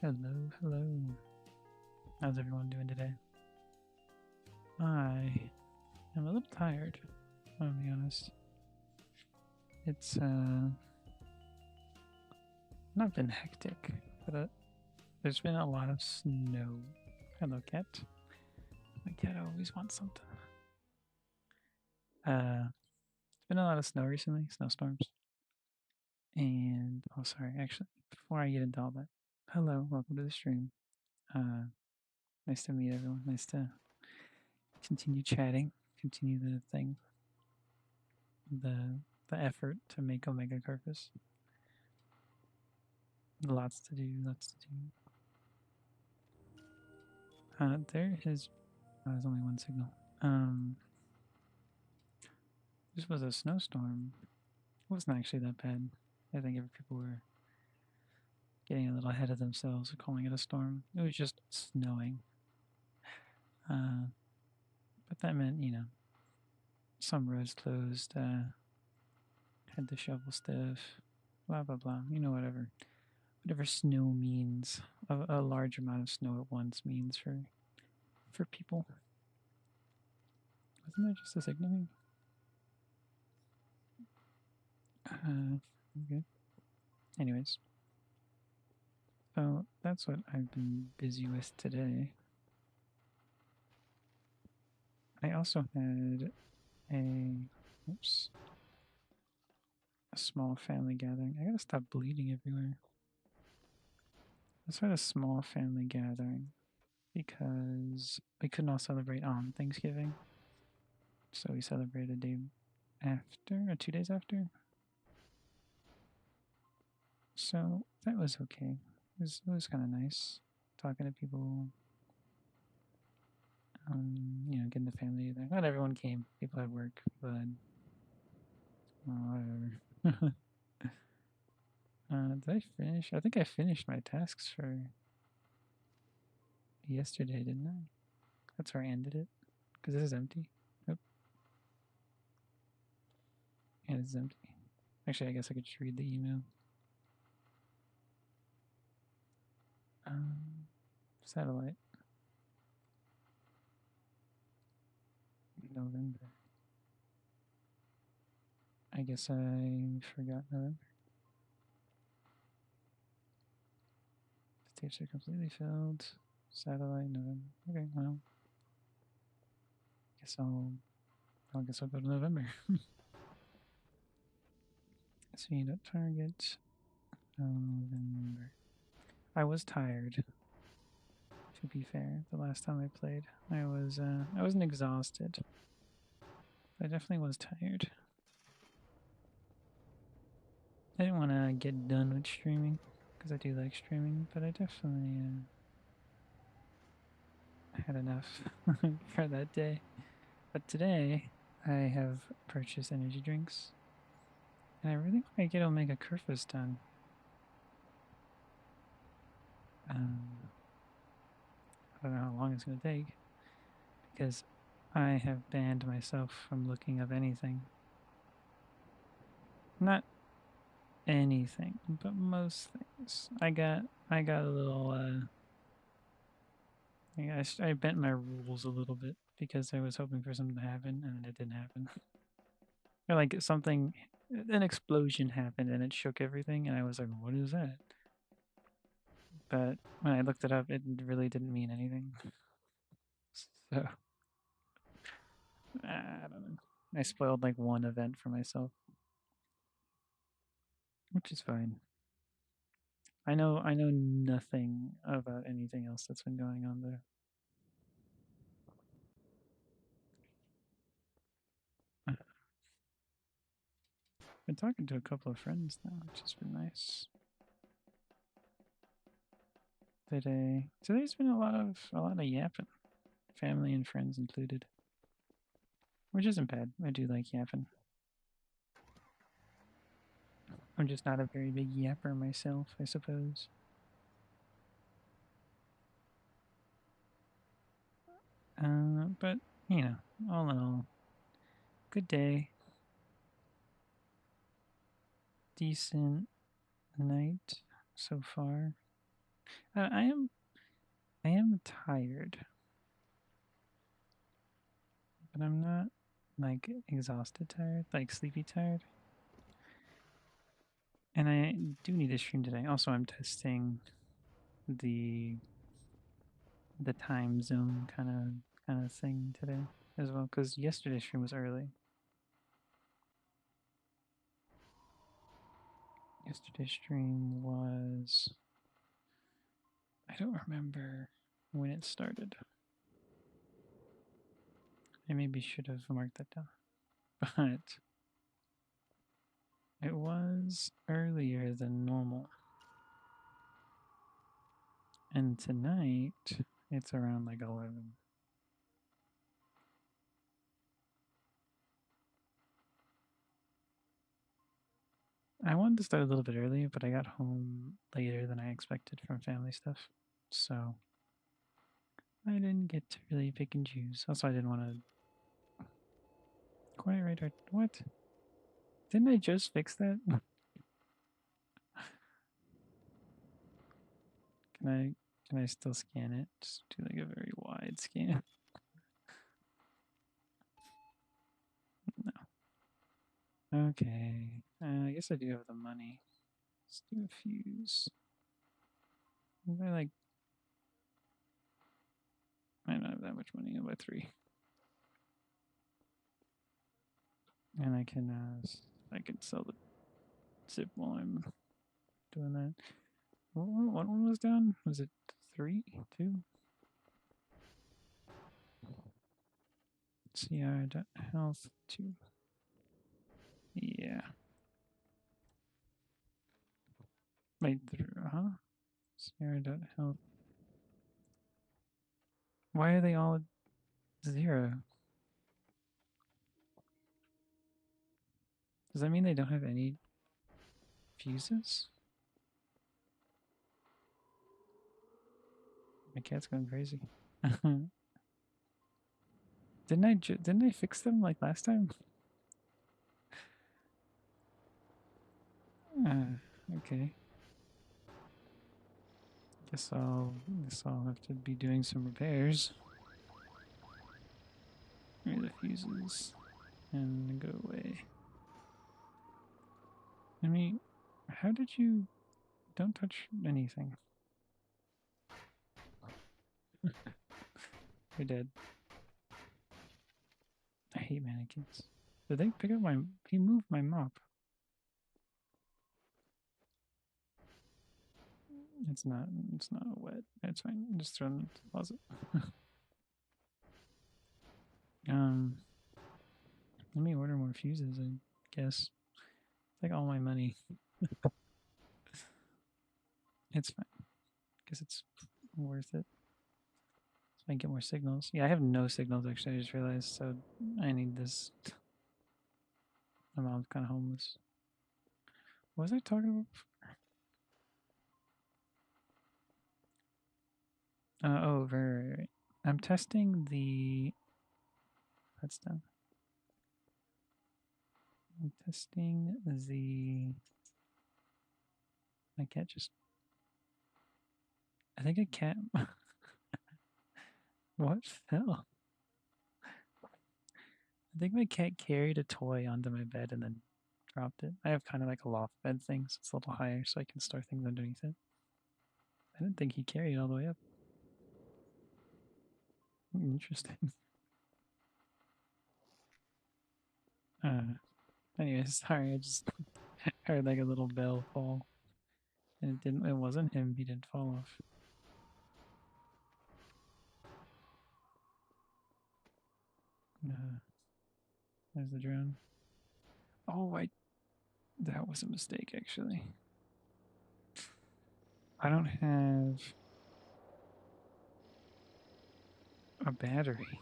Hello, hello. How's everyone doing today? I am a little tired, I'll be honest. It's not been hectic, but there's been a lot of snow. Hello, cat. My cat always wants something. It's been a lot of snow recently, snowstorms. And oh, sorry, actually, before I get into all that, hello, welcome to the stream. Uh, nice to meet everyone. Nice to continue chatting, continue the thing, the the effort to make Omega Kurfus. Lots to do, lots to do. There is. Oh, there's only one signal. Um, this was a snowstorm. It wasn't actually that bad. I think people were getting a little ahead of themselves, calling it a storm. It was just snowing. But that meant, some roads closed. Had to shovel stuff. Blah blah blah. Whatever snow means. A large amount of snow at once means for people. Wasn't that just a signaling? Okay. Anyways, so that's what I've been busy with today. I also had oops, a small family gathering. I gotta stop bleeding everywhere. I also had a small family gathering because we couldn't all celebrate on Thanksgiving. So we celebrated a day after, or 2 days after. So that was okay. It was kind of nice talking to people. Getting the family there. Not everyone came. People had work, but whatever. Did I finish? I think I finished my tasks for yesterday, didn't I? That's where I ended it. Because this is empty. Nope. Yeah, this is empty. Actually, I guess I could just read the email. Satellite. November. I guess I forgot November. The tapes are completely filled. Satellite, November. Okay, well. Guess I'll go to November. Speed up target. November. I was tired. To be fair, the last time I played, I wasn't exhausted. But I definitely was tired. I didn't want to get done with streaming because I do like streaming, but I definitely had enough for that day. But today, I have purchased energy drinks, and I really want to get Omega Kurfus done. I don't know how long it's going to take because I have banned myself from looking up anything. Not anything, but most things. I got a little. I bent my rules a little bit because I was hoping for something to happen and it didn't happen. Or like an explosion happened and it shook everything, and I was like, "What is that?" But when I looked it up, it really didn't mean anything. So I don't know. I spoiled like one event for myself, which is fine. I know nothing about anything else that's been going on there. I've been talking to a couple of friends now, which has been nice. Today's been a lot of yapping, family and friends included, which isn't bad. I do like yapping. I'm just not a very big yapper myself, I suppose. But all in all, good day, decent night so far. I am tired, but I'm not like exhausted tired, like sleepy tired. And I do need to stream today. Also, I'm testing the time zone kind of thing today as well because yesterday's stream was early. Yesterday's stream was, I don't remember when it started. I maybe should have marked that down, but it was earlier than normal. And tonight it's around like 11. I wanted to start a little bit earlier, but I got home later than I expected from family stuff. So I didn't get to really pick and choose. Also, I didn't want to quite right. What? Didn't I just fix that? Can I still scan it? Just do like a very wide scan. No. Okay. I guess I do have the money. Let's do a fuse. I don't have that much money. I'll buy 3. And I can sell the zip while I'm doing that. What one was down? Was it 3, 2? CR.health 2. Yeah. Wait, huh? CR.health. Why are they all 0? Does that mean they don't have any fuses? My cat's going crazy. Didn't I fix them like last time? Okay. Guess I'll have to be doing some repairs. Maybe the fuses and go away. I mean, how did you? Don't touch anything. You're dead. I hate mannequins. Did they pick up my? He moved my mop. It's not. It's not wet. It's fine. Just throw it in the closet. Let me order more fuses. I guess. It's like all my money. It's fine. Guess it's worth it. So I can get more signals. Yeah, I have no signals actually. I just realized. So I need this. My mom's kind of homeless. What was I talking about? Oh, right. I'm testing the. That's done. I'm testing the. My cat just. I think a cat. What fell? I think my cat carried a toy onto my bed and then dropped it. I have kind of like a loft bed thing, so it's a little higher, so I can store things underneath it. I didn't think he carried it all the way up. Interesting. Anyways, sorry, I just heard like a little bell fall. And it wasn't him, he didn't fall off. There's the drone. Oh, that was a mistake actually. I don't have a battery.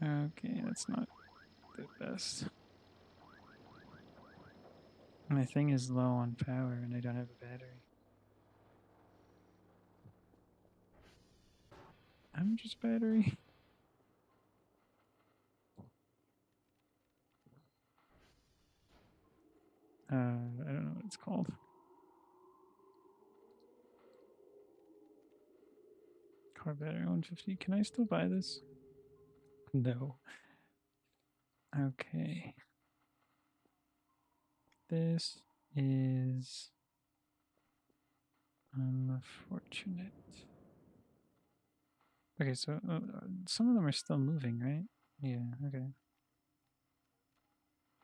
Okay, that's not the best. My thing is low on power and I don't have a battery. How much is battery? I don't know what it's called. Car battery 150. Can I still buy this? No. Okay. This is unfortunate. Okay, so some of them are still moving, right? Yeah, okay.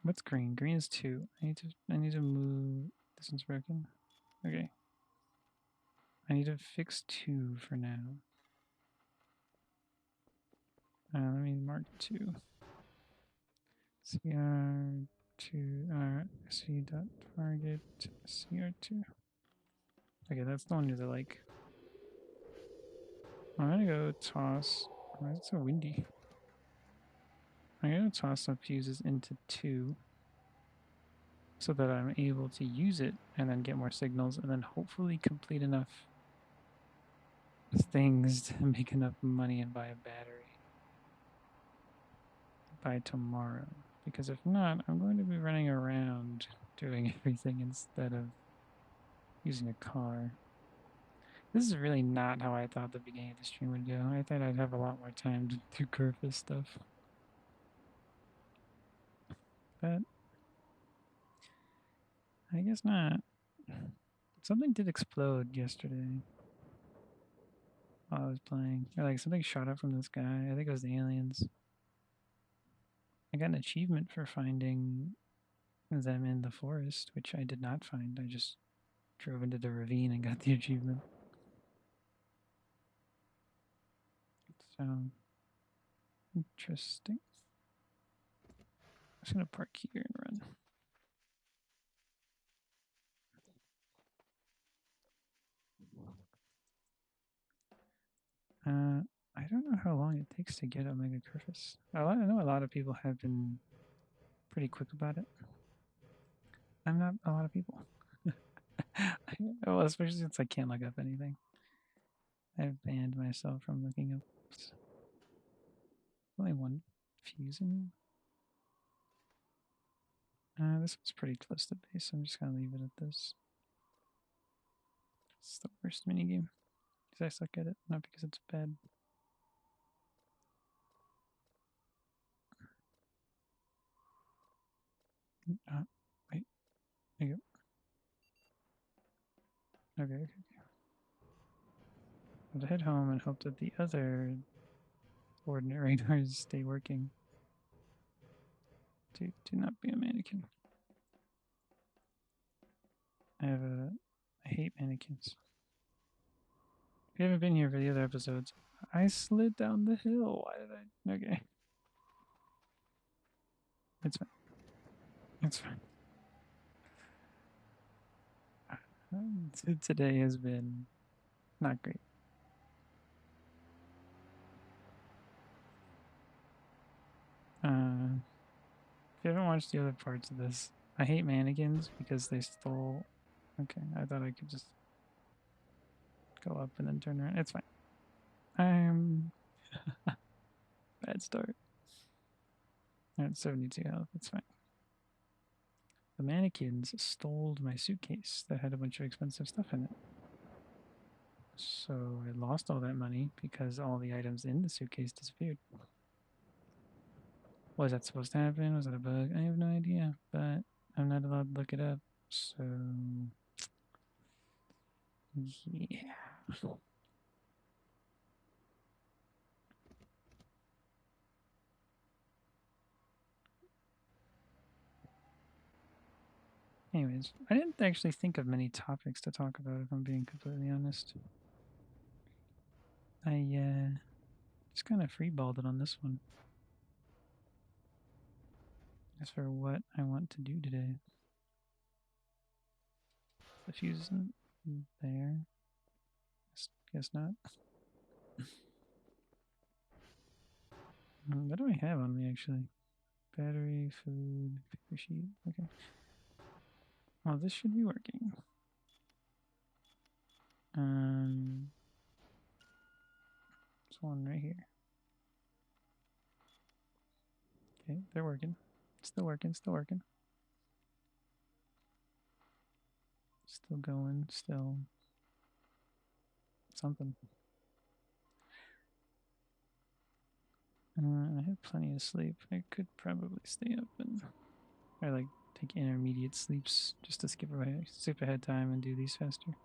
What's green? Green is 2. I need to move. This one's broken. Okay. I need to fix 2 for now. Let me mark 2. CR2 C dot target CR2. Okay, that's the one you're like. I'm gonna go toss. Why is it so windy? I'm gonna toss some fuses into 2 so that I'm able to use it and then get more signals and then hopefully complete enough things to make enough money and buy a battery by tomorrow. Because if not, I'm going to be running around doing everything instead of using a car. This is really not how I thought the beginning of the stream would go. I thought I'd have a lot more time to do Kurfus stuff. But I guess not. Something did explode yesterday while I was playing. Or like something shot up from the sky. I think it was the aliens. I got an achievement for finding them in the forest, which I did not find. I just drove into the ravine and got the achievement. So interesting. I'm just gonna park here and run. I don't know how long it takes to get Omega Kurfus. I know a lot of people have been pretty quick about it. I'm not a lot of people. Well, especially since I can't look up anything. I've banned myself from looking up. Only one fuse in. This one's pretty close to base, so I'm just gonna leave it at this. It's the worst minigame. Because I suck at it, not because it's bad. Wait. There you go. Okay. I'll head home and hope that the other ordinary radars stay working. Do not be a mannequin. I hate mannequins. If you haven't been here for the other episodes, I slid down the hill. Why did I? Okay. It's fine. It's fine. Today has been not great. If you haven't watched the other parts of this, I hate mannequins because they stole. Okay, I thought I could just go up and then turn around. It's fine. I'm bad start. At 72 health. It's fine. The mannequins stole my suitcase that had a bunch of expensive stuff in it. So I lost all that money because all the items in the suitcase disappeared. Was that supposed to happen? Was that a bug? I have no idea, but I'm not allowed to look it up. So, yeah. Anyways, I didn't actually think of many topics to talk about, if I'm being completely honest. I just kind of freeballed it on this one. As for what I want to do today. The fuse isn't there. Guess not. What do I have on me, actually? Battery, food, paper sheet. Okay. Well, this should be working. There's one right here. Okay, they're working. Still working, still working. Still going, still something. I have plenty of sleep. I could probably stay up and or like take intermediate sleeps just to skip ahead time and do these faster.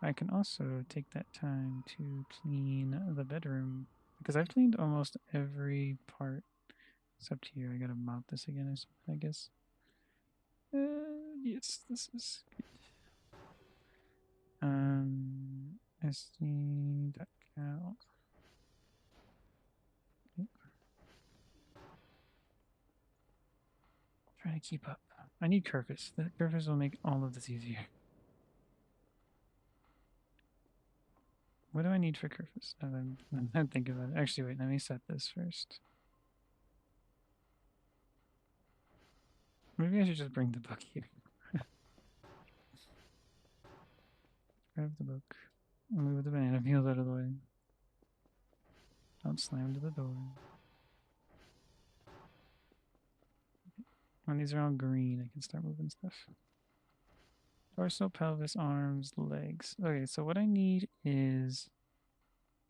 I can also take that time to clean the bedroom because I've cleaned almost every part except here. I gotta mop this again, I guess. Yes, this is good. SD.cow. Trying to keep up. I need Kurfus. The Kurfus will make all of this easier. What do I need for Kurfus? I'm thinking about it. Actually, wait, let me set this first. Maybe I should just bring the book here. Grab the book. Move the banana peels out of the way. Don't slam to the door. When these are all green, I can start moving stuff. Torso, pelvis, arms, legs. Okay, so what I need is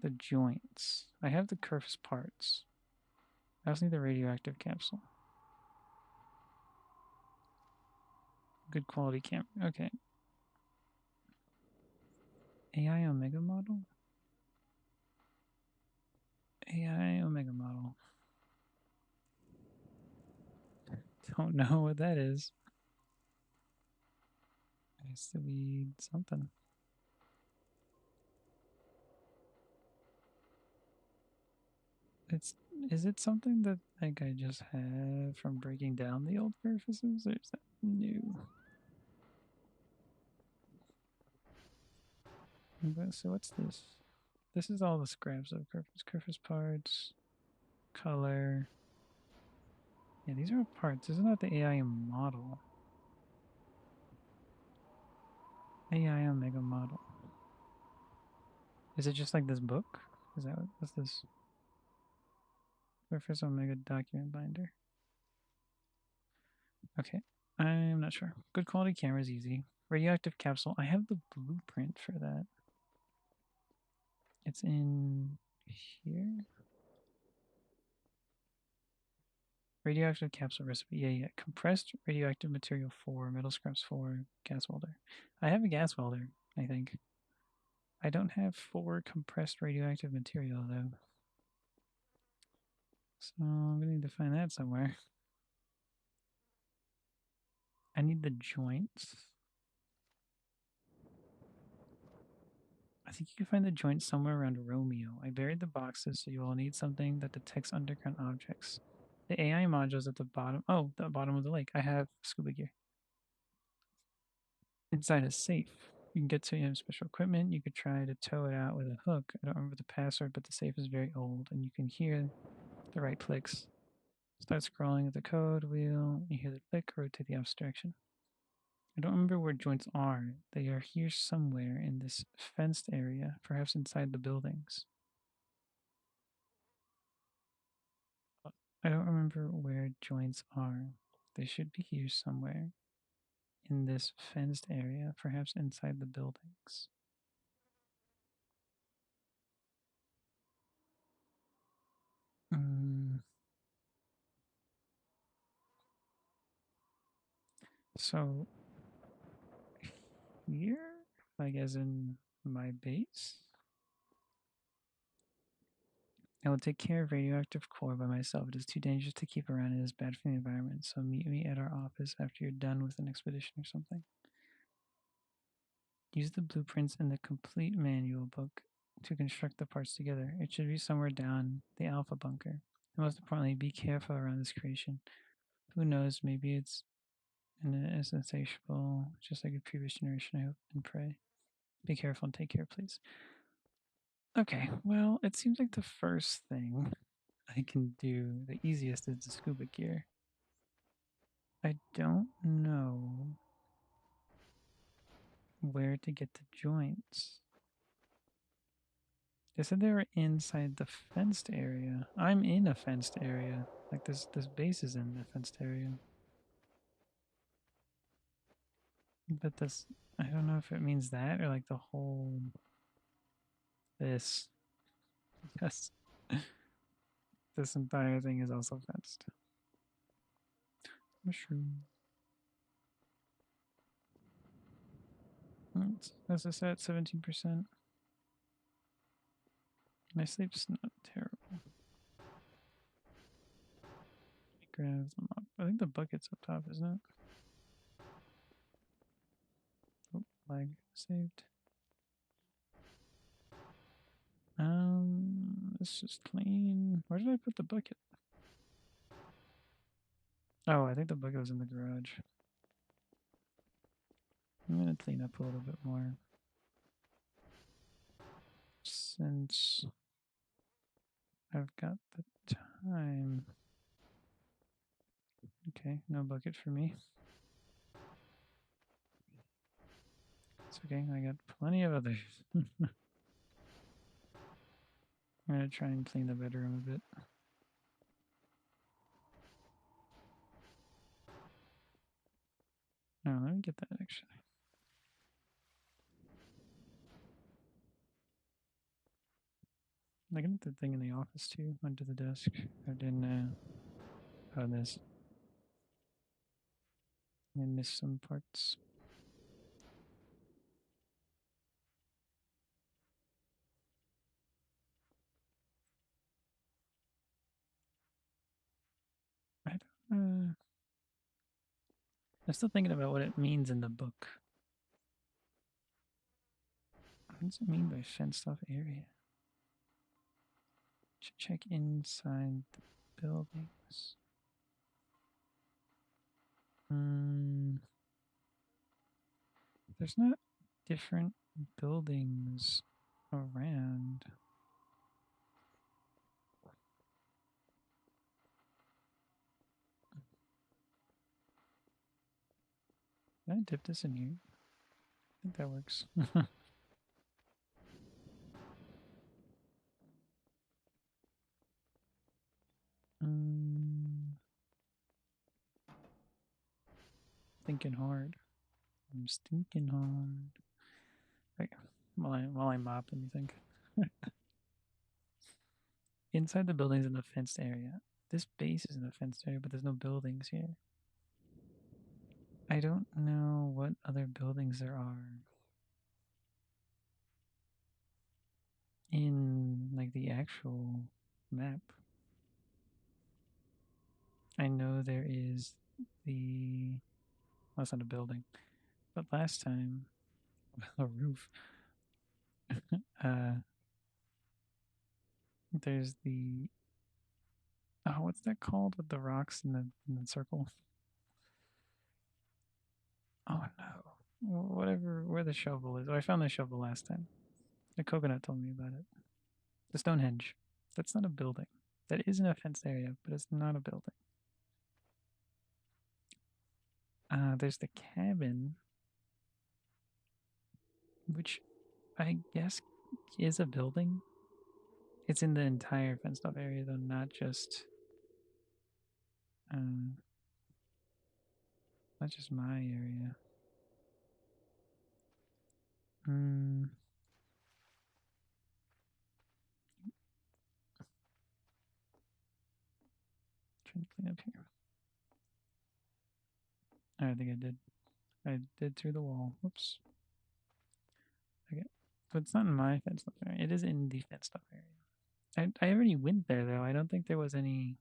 the joints. I have the Kurfus parts. I also need the radioactive capsule. Good quality camera. Okay. AI Omega model? AI Omega model. Don't know what that is. It has to be something. Is it something that like I just have from breaking down the old Kurfuses, or is that new? So what's this? This is all the scraps of Kurfus parts, color. Yeah, these are all parts. This is not the AI model. AI Omega model. Is it just like this book? Is that what's this? Kurfus Omega document binder. Okay, I'm not sure. Good quality camera is easy. Radioactive capsule. I have the blueprint for that. It's in here. Radioactive capsule recipe. Yeah. Compressed radioactive material 4, metal scraps 4, gas welder. I have a gas welder, I think. I don't have 4 compressed radioactive material, though. So I'm going to need to find that somewhere. I need the joints. I think you can find the joints somewhere around Romeo. I buried the boxes, so you will need something that detects underground objects. The AI module's at the bottom. Oh, the bottom of the lake. I have scuba gear. Inside a safe. You can get to special equipment. You could try to tow it out with a hook. I don't remember the password, but the safe is very old, and you can hear the right clicks. Start scrolling at the code wheel. You hear the click, rotate the opposite direction. I don't remember where joints are. They are here somewhere in this fenced area, perhaps inside the buildings. I don't remember where joints are. They should be here somewhere in this fenced area, perhaps inside the buildings. So here, like as in my base, I will take care of radioactive core by myself. It is too dangerous to keep around. It is bad for the environment. So meet me at our office after you're done with an expedition or something. Use the blueprints in the complete manual book to construct the parts together. It should be somewhere down the alpha bunker. And most importantly, be careful around this creation. Who knows, maybe it's insatiable, just like a previous generation, I hope and pray. Be careful and take care, please. Okay, well, it seems like the first thing I can do, the easiest, is the scuba gear. I don't know where to get the joints. They said they were inside the fenced area. I'm in a fenced area. Like this base is in the fenced area. But this, I don't know if it means that or like the whole this. Yes. This entire thing is also fenced. Mushroom. As I said, 17%. My sleep's not terrible. Grab them up. I think the bucket's up top, isn't it? Oh, lag saved. This is clean. Where did I put the bucket? Oh, I think the bucket was in the garage. I'm gonna clean up a little bit more. Since I've got the time. Okay, no bucket for me. It's okay, I got plenty of others. I'm gonna try and clean the bedroom a bit. No, let me get that actually. I got the thing in the office too, under the desk. I didn't, oh, this. I missed some parts. I don't, I'm still thinking about what it means in the book. What does it mean by fenced off area? Should check inside the buildings. There's not different buildings around. Can I dip this in here? I think that works. Thinking hard. I'm stinking hard. Right. While I mop, let me think. Inside the buildings in the fenced area. This base is in the fenced area, but there's no buildings here. I don't know what other buildings there are in like the actual map. I know there is the, well, that's not a building, but last time a roof. uh, there's the, oh, what's that called with the rocks in the circle? Oh no, whatever, where the shovel is. Oh, I found the shovel last time. The coconut told me about it. The Stonehenge. That's not a building. That is in a fenced area, but it's not a building. There's the cabin, which I guess is a building. It's in the entire fenced off area, though, uh, not just my area. Trying to clean up here. I think I did. I did through the wall. Whoops. Okay. But it's not in my fenced off area. It is in the fenced off area. I already went there, though. I don't think there was any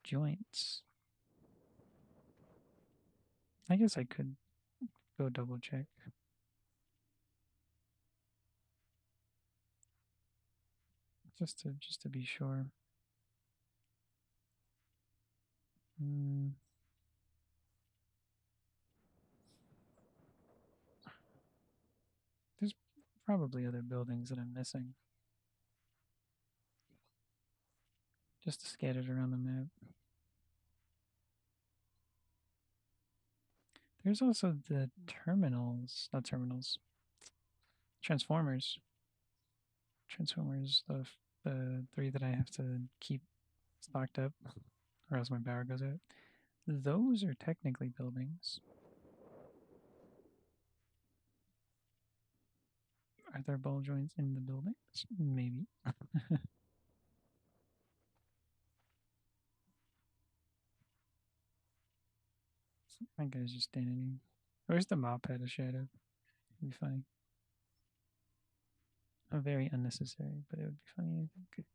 joints. I guess I could go double check. Just to be sure. There's probably other buildings that I'm missing. Just scattered around the map. There's also the terminals, not terminals, transformers. Transformers, the three that I have to keep stocked up, or else my power goes out. Those are technically buildings. Are there ball joints in the buildings? Maybe. My guy's just standing here. Where's the mop head a shadow? It'd be funny. Very unnecessary, but it would be funny, I think.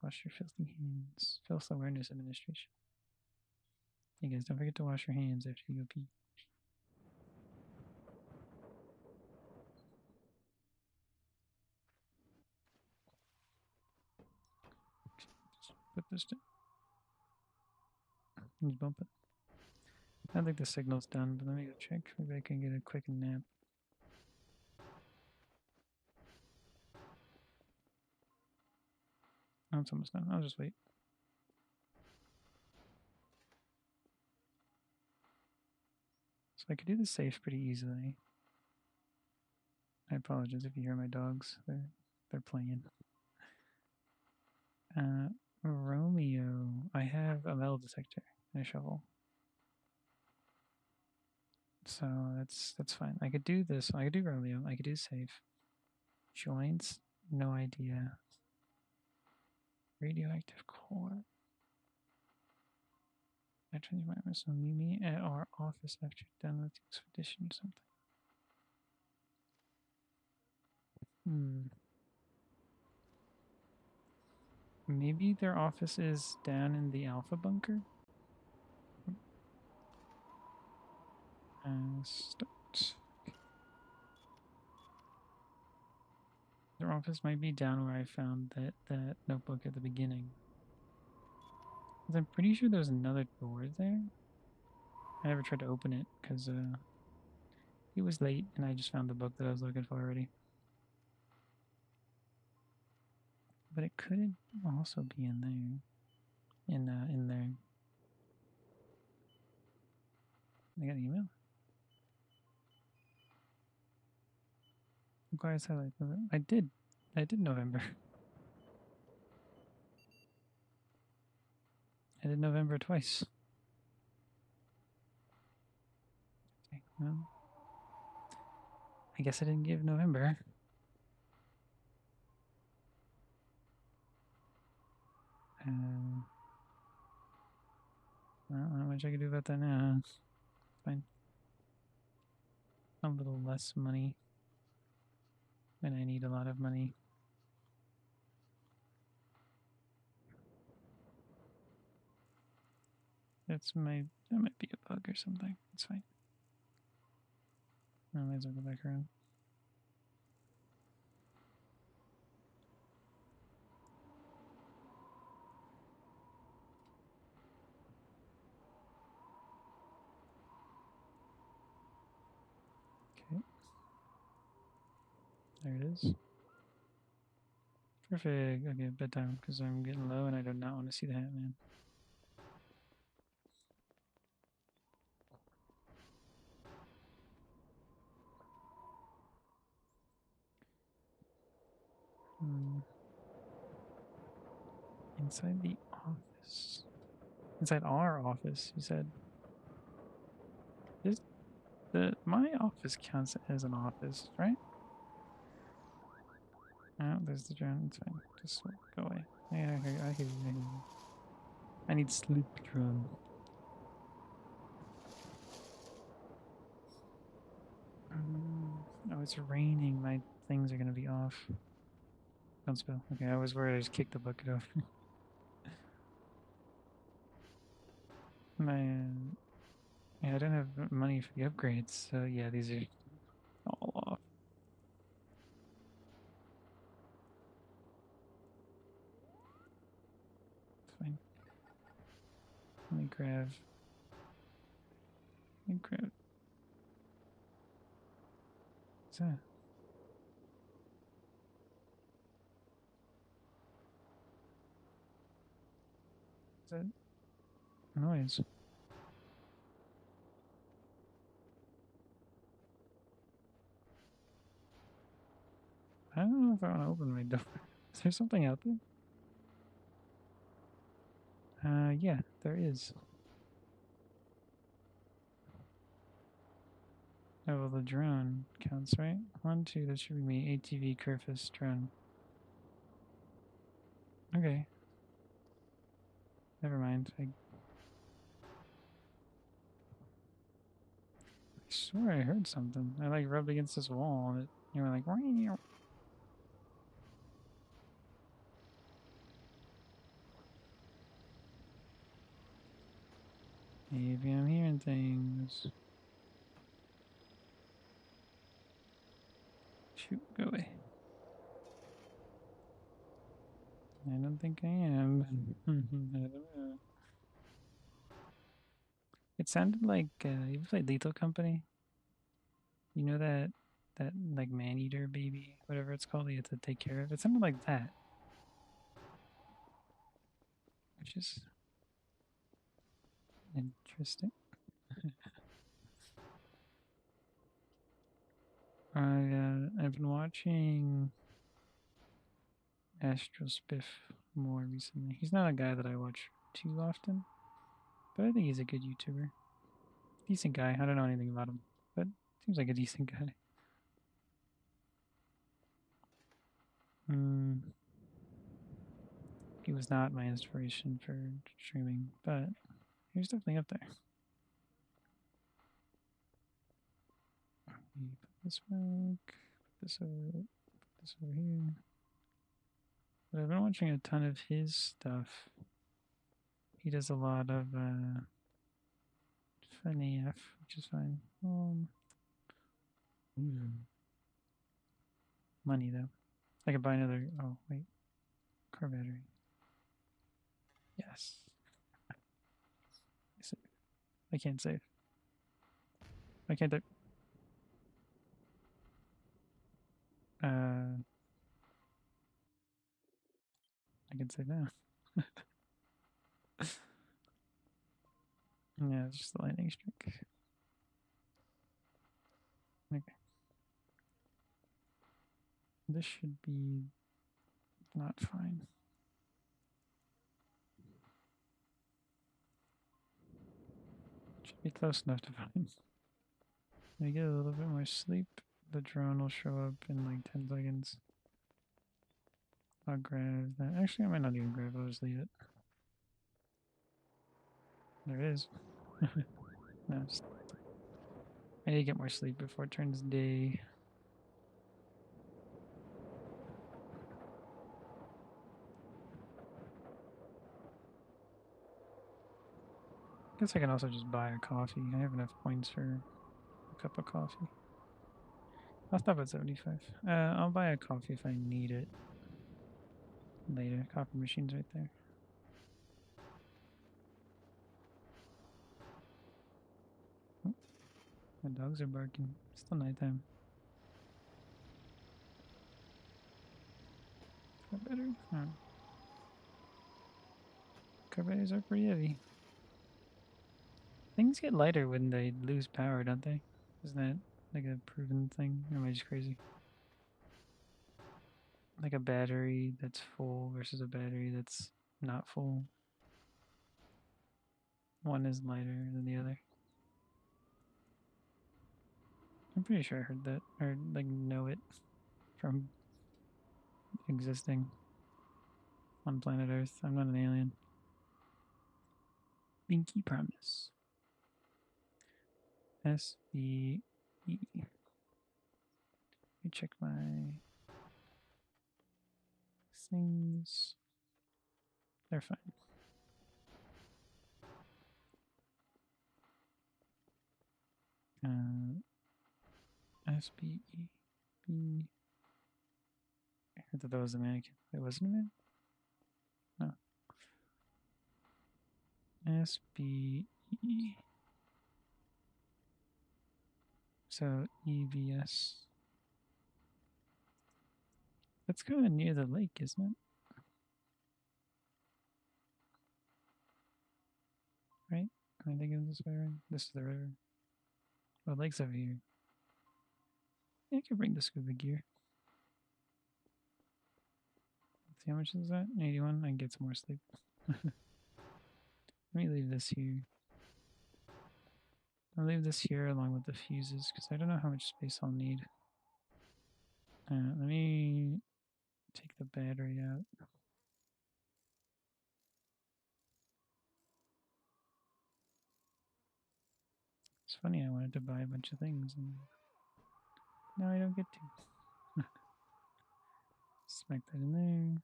Wash your filthy hands. Filth Awareness Administration. Hey guys, don't forget to wash your hands after you go pee. Just put this down. You bump it. I think the signal's done, but let me go check. Maybe I can get a quick nap. Oh, it's almost done. I'll just wait. So I could do the safe pretty easily. I apologize if you hear my dogs. They're playing. Romeo. I have a metal detector and a shovel. So that's fine. I could do this. I could do Romeo. I could do safe. Joints, no idea. Radioactive core. Veterans might so meet me at our office after you're done with the expedition or something. Maybe their office is down in the Alpha bunker. Start. Their office might be down where I found that notebook at the beginning. I'm pretty sure there's another door there. I never tried to open it because it was late and I just found the book that I was looking for already. But it could also be in there. In there. I got an email. Requires highlight. I did November. I did November twice. Okay, well, I guess I didn't give November. Well, not much I can do about that now. It's fine. A little less money when I need a lot of money. That might be a bug or something. It's fine. I might as well go back around. Okay. There it is. Perfect. Okay, bedtime because I'm getting low and I do not want to see the hat man. Inside the office. Inside our office, you said. My office counts as an office, right? Oh, there's the drone. It's fine. Just go away. Yeah, I hear you. I need sleep drone. Oh, it's raining. My things are gonna be off. Don't spill. Okay, I was worried I just kicked the bucket over. Yeah, I don't have money for the upgrades, so yeah, these are all off. It's fine. Let me grab. What's that? What's that noise? I don't know if I want to open my door. Is there something out there? Yeah, there is. Oh, well, the drone counts, right? 1, 2, that should be me. ATV Kurfus drone. Okay. Never mind. I swear I heard something. I like rubbed against this wall and you were like, wow. Maybe I'm hearing things. Shoot, go away. I don't think I am. I don't know. It sounded like you ever played Lethal Company? You know that like man-eater baby, whatever it's called, you have to take care of. It sounded like that, which is interesting. I've been watching Astral Spiff more recently. He's not a guy that I watch too often, but I think he's a good YouTuber. Decent guy. I don't know anything about him, but seems like a decent guy. He was not my inspiration for streaming, but he was definitely up there. Put this back, put this over here. But I've been watching a ton of his stuff. He does a lot of FNAF, which is fine. Money though. I could buy another. Oh wait, car battery. Yes. I can't save. I can't. I can save now. Yeah, it's just the lightning strike. Okay. This should be not fine. Should be close enough to fine. Let me get a little bit more sleep. The drone will show up in like 10 seconds. I'll grab that. Actually, I might not even grab it. I'll just leave it. There it is. No, I need to get more sleep before it turns day. I guess I can also just buy a coffee. I have enough points for a cup of coffee. I'll stop at 75. I'll buy a coffee if I need it later. Coffee machine's right there. Oh, the dogs are barking. It's still nighttime. Car battery? Oh. Car batteries are pretty heavy. Things get lighter when they lose power, don't they? Isn't that like a proven thing? Or am I just crazy? Like a battery that's full versus a battery that's not full. One is lighter than the other. I'm pretty sure I heard that, or like know it from existing on planet Earth. I'm not an alien. Pinky promise. SBE. Let me check my things. They're fine. SBE. I thought that was a mannequin. It wasn't a man? No. SBE. So EVS. That's kind of near the lake, isn't it? Right? Am I thinking this way, right? This is the river. Oh, the lake's over here. Yeah, I can bring the scuba gear. see how much is that? 81? I can get some more sleep. Let me leave this here. I'll leave this here along with the fuses because I don't know how much space I'll need. Let me take the battery out. It's funny, I wanted to buy a bunch of things and now I don't get to. Smack that in there.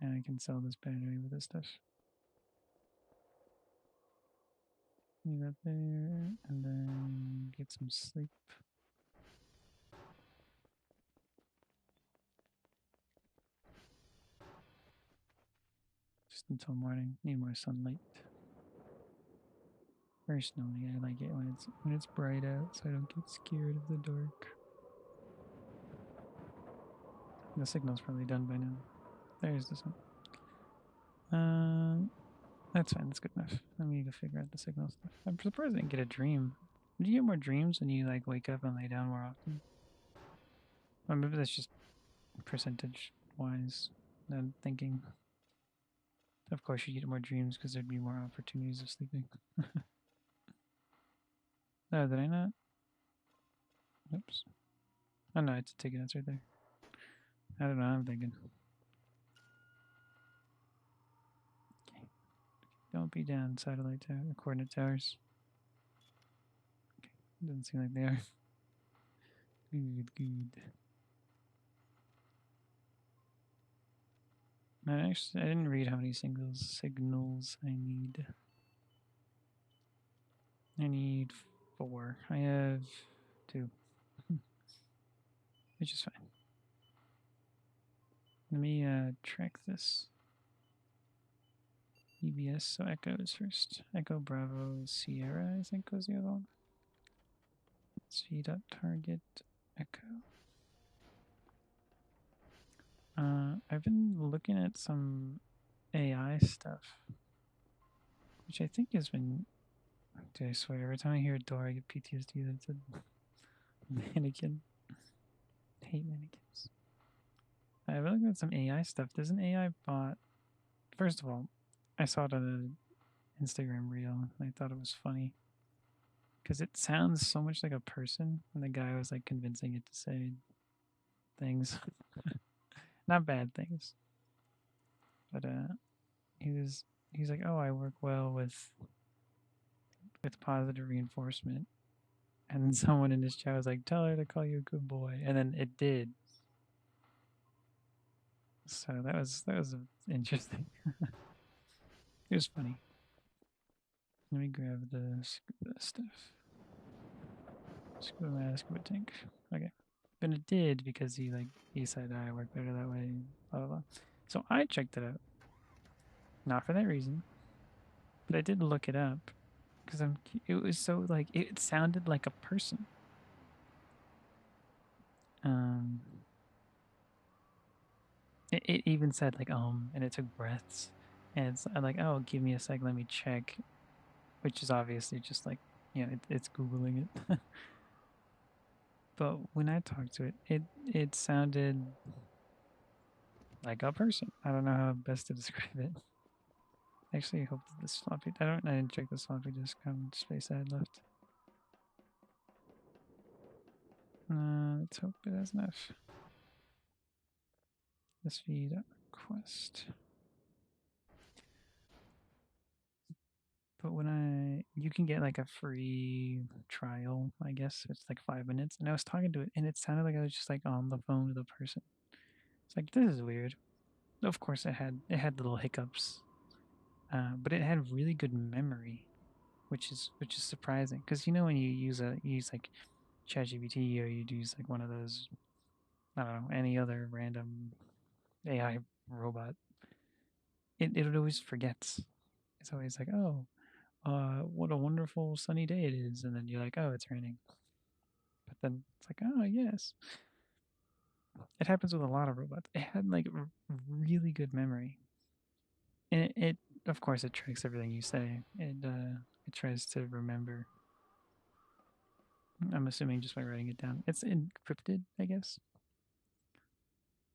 And I can sell this battery with this stuff. Leave that there, and then get some sleep. Just until morning. Need more sunlight. Personally, I like it when it's bright out, so I don't get scared of the dark. The signal's probably done by now. There's the sun. That's fine. That's good enough. I need to figure out the signal stuff. I'm surprised I didn't get a dream. Do you get more dreams when you like wake up and lay down more often? Or maybe that's just percentage wise. I'm thinking. Of course, you get more dreams because there'd be more opportunities of sleeping. Oh, did I not? Oops. Oh no, it's a ticket. That's right there. I don't know. I'm thinking. Okay. Don't be down, satellite tower, coordinate towers. Okay. Doesn't seem like they are. Good. I didn't read how many signals I need. I need 4. I have 2. Which is fine. Let me track this. EBS, so Echo is first. Echo Bravo Sierra, I think was the other one. Speed up target Echo. I've been looking at some AI stuff, which I think has been. Dude, I swear, every time I hear a door, I get PTSD. That's a mannequin. I hate mannequins. I've been looking at some AI stuff. There's an AI bot. First of all, I saw it on an Instagram reel, and I thought it was funny because it sounds so much like a person, and the guy was like convincing it to say things, not bad things, but he's like, oh, I work well with positive reinforcement. And then someone in his chat was like, tell her to call you a good boy. And then it did. So that was interesting. It was funny. Let me grab the scuba stuff. Scuba mask, scuba tank. Okay. But it did because he said I work better that way, blah blah blah. So I checked it out. Not for that reason. But I did look it up. Because it was so it sounded like a person. Um it even said and it took breaths. And it's like, oh, give me a sec, let me check. Which is obviously just it's Googling it. But when I talked to it sounded like a person. I don't know how best to describe it. Actually, I hope that this floppy. I didn't check this floppy disk. How much space I had left. Let's hope it has enough. This feed quest. But you can get like a free trial, I guess. It's like 5 minutes. And I was talking to it and it sounded like I was just like on the phone with a person. It's like, this is weird. Of course it had little hiccups. But it had really good memory, which is surprising. Because when you use like ChatGPT or you'd use like one of those, I don't know, any other random AI robot, it always forgets. It's always like, oh, what a wonderful sunny day it is, and then you're like, oh, it's raining. But then it's like, oh, yes. It happens with a lot of robots. It had like really good memory, and it of course it tracks everything you say. It tries to remember. I'm assuming just by writing it down. It's encrypted, I guess.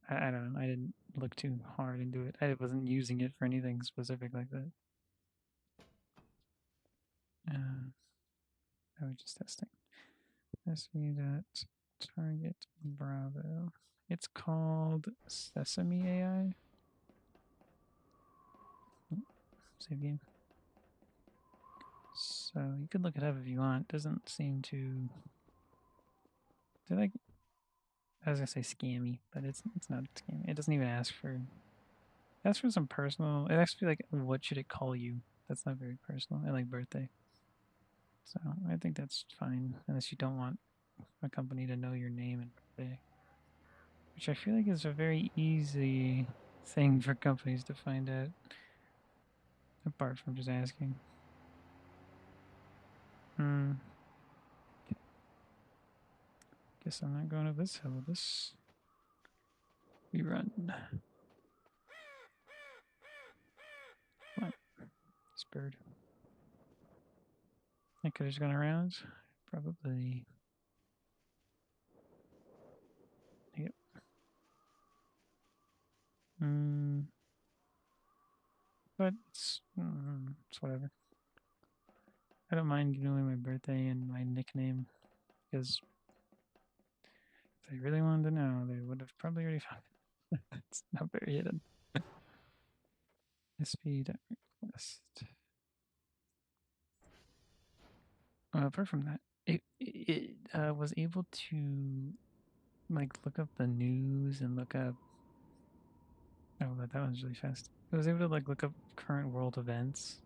I don't know. I didn't look too hard into it. I wasn't using it for anything specific like that. I was just testing. SV dot target Bravo. It's called Sesame AI. Save game. So you could look it up if you want. Doesn't seem to. They're like, I was gonna say scammy, but it's not scammy. It doesn't even ask for. It asks for some personal. It asks for like, what should it call you? That's not very personal. And like birthday. So I think that's fine, unless you don't want a company to know your name and birthday, which I feel like is a very easy thing for companies to find out, apart from just asking. Guess I'm not going to this hill. This we run. Come on, this bird. I could have just gone around. Probably. Yep. But it's whatever. I don't mind giving away my birthday and my nickname, because if they really wanted to know, they would have probably already found it. It's not very hidden. Speed request. Apart from that, it was able to like look up the news and look up. Oh, that one's really fast. It was able to like look up current world events,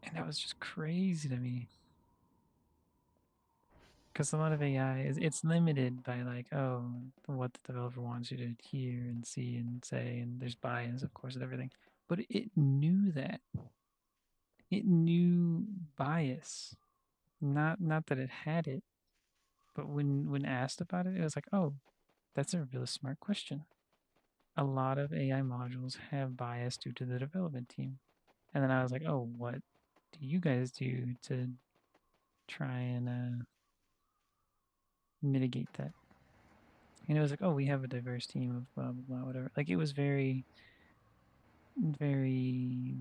and that was just crazy to me. Because a lot of AI it's limited by like, oh, what the developer wants you to hear and see and say, and there's bias, of course, and everything. But it knew that. It knew bias. Not that it had it, but when asked about it, it was like, oh, that's a really smart question. A lot of AI modules have bias due to the development team. And then I was like, oh, what do you guys do to try and mitigate that? And it was like, oh, we have a diverse team of blah, blah, blah, whatever. Like, it was very, very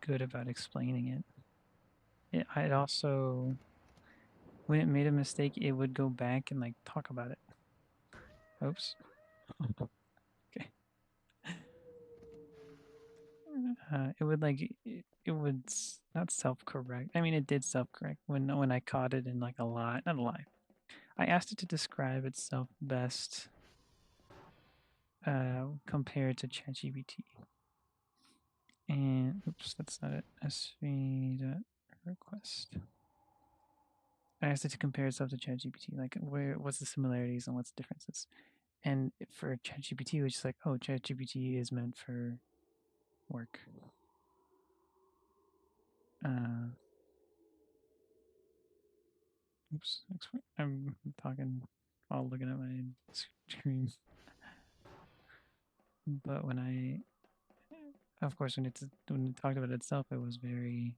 good about explaining it. It also, when it made a mistake, it would go back and, like, talk about it. Oops. Okay. It would, like, it would not self-correct. I mean, it did self-correct when I caught it in, like, a lie. Not a lie. I asked it to describe itself best compared to ChatGPT. And oops, that's not it. SV request. I asked it to compare itself to ChatGPT, like what's the similarities and what's the differences. And for ChatGPT, it was just like, oh, ChatGPT is meant for work. Oops, I'm talking while looking at my screen. But of course, when it talked about itself, it was very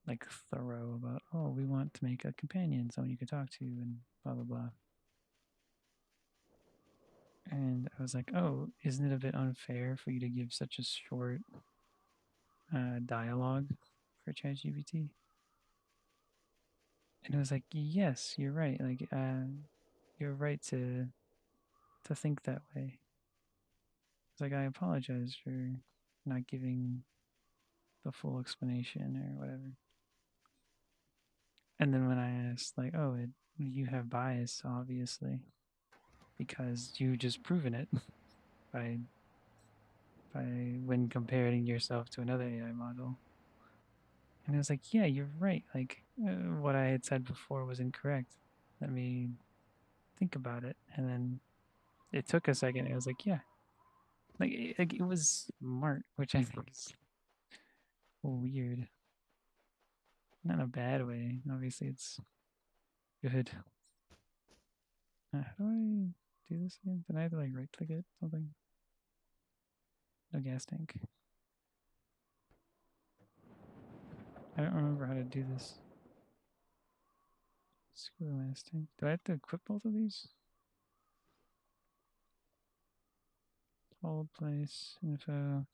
like thorough about, oh, we want to make a companion, someone you could talk to, and blah blah blah. And I was like, oh, isn't it a bit unfair for you to give such a short dialogue for ChatGPT? And it was like, yes, you're right. Like, you're right to think that way. It's like, I apologize for not giving the full explanation or whatever. And then when I asked, like, oh, you have bias, obviously, because you just proven it by when comparing yourself to another AI model. And I was like, yeah, you're right. Like, what I had said before was incorrect. Let me think about it. And then it took a second. I was like, yeah. Like it was smart, which I think is weird. Not in a bad way. Obviously, it's good. How do I do this again? Did I have to like right click it? Something? No gas tank. I don't remember how to do this. Screw the gas tank. Do I have to equip both of these? Hold place. Info.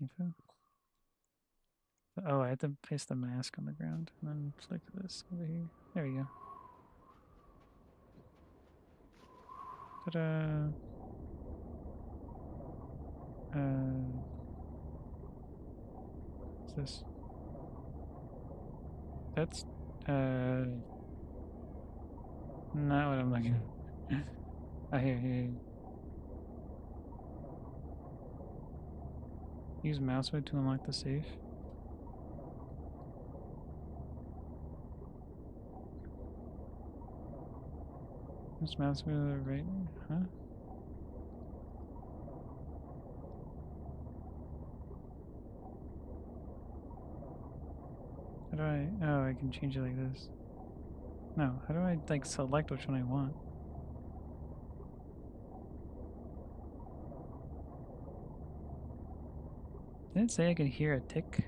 Info. Oh, I have to place the mask on the ground and then flick this over here. There we go. Ta-da! What's this? That's not what I'm looking for. Oh, here. Use mouse wheel to unlock the safe. Use mouse wheel right, huh? How do I, oh, I can change it like this. No, how do I, like, select which one I want? Did it say I could hear a tick?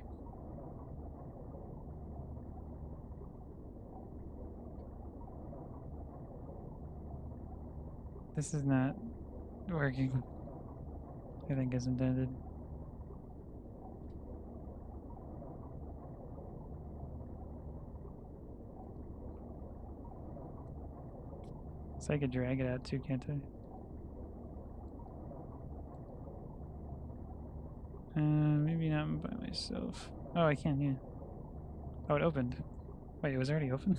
This is not working, I think, as intended. So I could drag it out too, can't I? Maybe not by myself. Oh, I can, yeah. Oh, it opened. Wait, it was already open?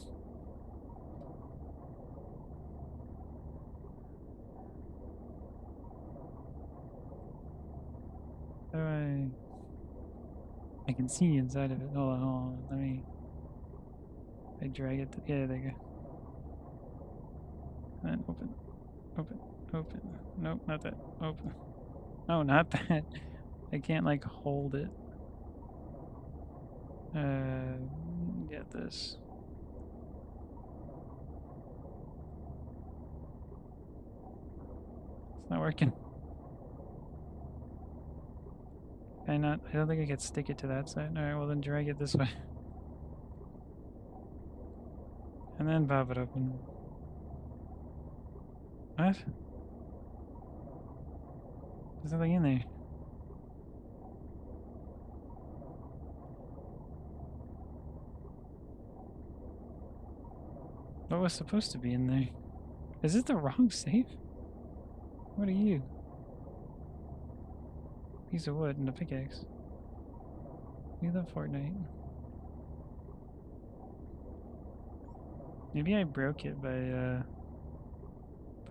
How do I can see inside of it. Hold on. Let me, I drag it, yeah, there you go. And then open. Nope, not that. Open. No, not that. I can't, like, hold it. Get this. It's not working. Can I not? I don't think I could stick it to that side. All right, well then drag it this way. And then pop it open. What? There's nothing in there. What was supposed to be in there? Is it the wrong safe? What are you? Piece of wood and a pickaxe. We love Fortnite. Maybe I broke it by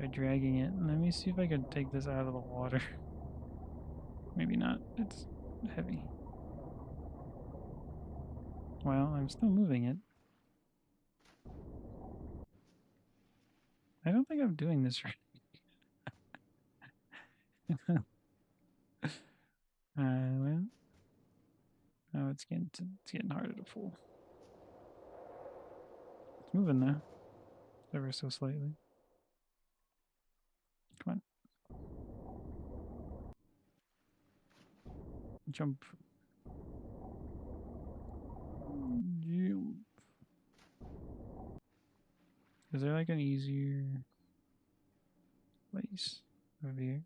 dragging it. Let me see if I can take this out of the water. Maybe not. It's heavy. Well, I'm still moving it. I don't think I'm doing this right. Well, oh, it's getting harder to pull. It's moving now, ever so slightly. Come on, jump, jump. Is there like an easier place over here?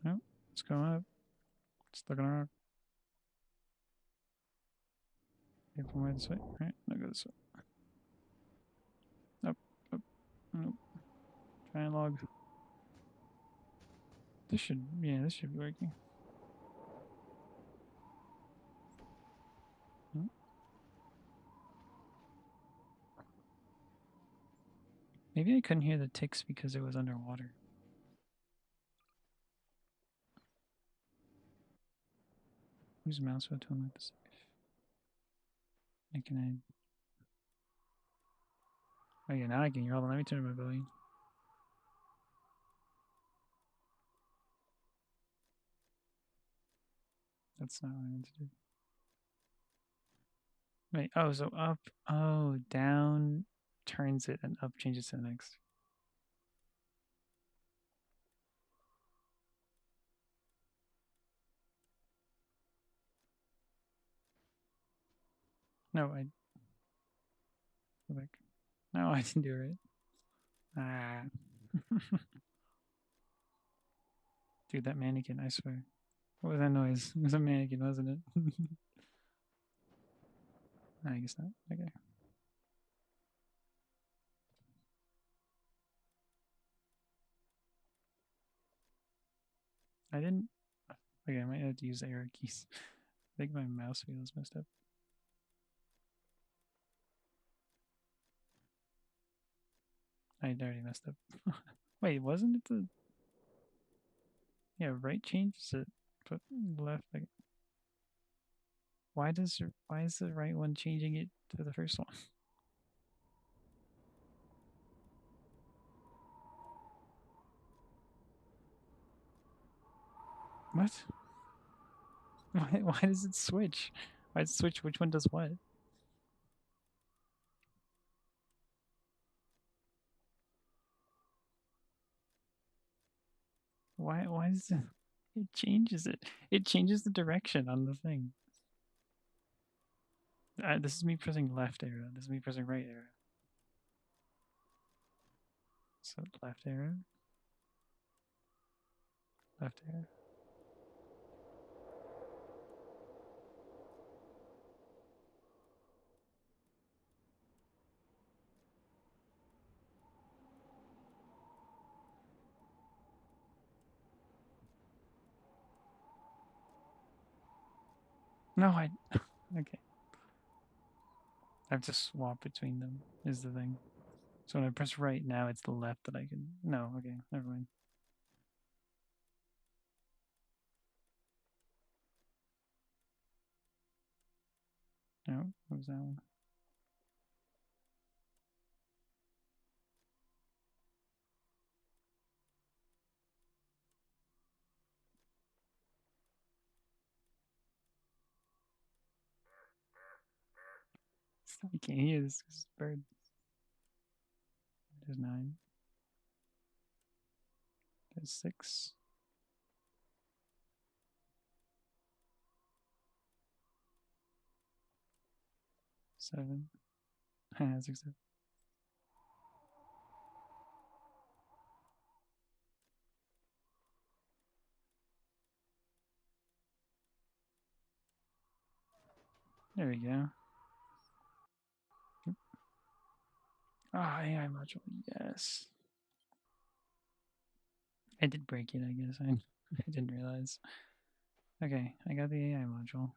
No, it's going up. It's looking around. Okay, from this way. All right, now go this way. Up. Nope. Try and log. This should be working. Hmm. Maybe I couldn't hear the ticks because it was underwater. Use mouse wheel to unlock the safe. Oh yeah, now I can hear. Hold on, let me turn my volume. That's not what I meant to do. Wait, oh, so up, oh, down turns it and up changes to the next. No, I go back. No, I didn't do it. Ah. Dude, that mannequin, I swear. What was that noise? It was a mannequin, wasn't it? I guess not. Okay. I didn't. Okay, I might have to use the arrow keys. I think my mouse wheel is messed up. I already messed up. Wait, wasn't it the. Yeah, right changes it, but left. Like, why is the right one changing it to the first one? What? Why does it switch? Why does it switch? Which one does what? Why does it? It changes it. It changes the direction on the thing. This is me pressing left arrow. This is me pressing right arrow. So left arrow, left arrow. No, I. Okay. I have to swap between them. Is the thing. So when I press right now, it's the left that I can. No, okay, never mind. No, what was that one? I can't hear this bird. There's 9. There's 6. 7. 6. 7. There we go. Ah, AI module. Yes. I did break it, I guess. I didn't realize. Okay, I got the AI module.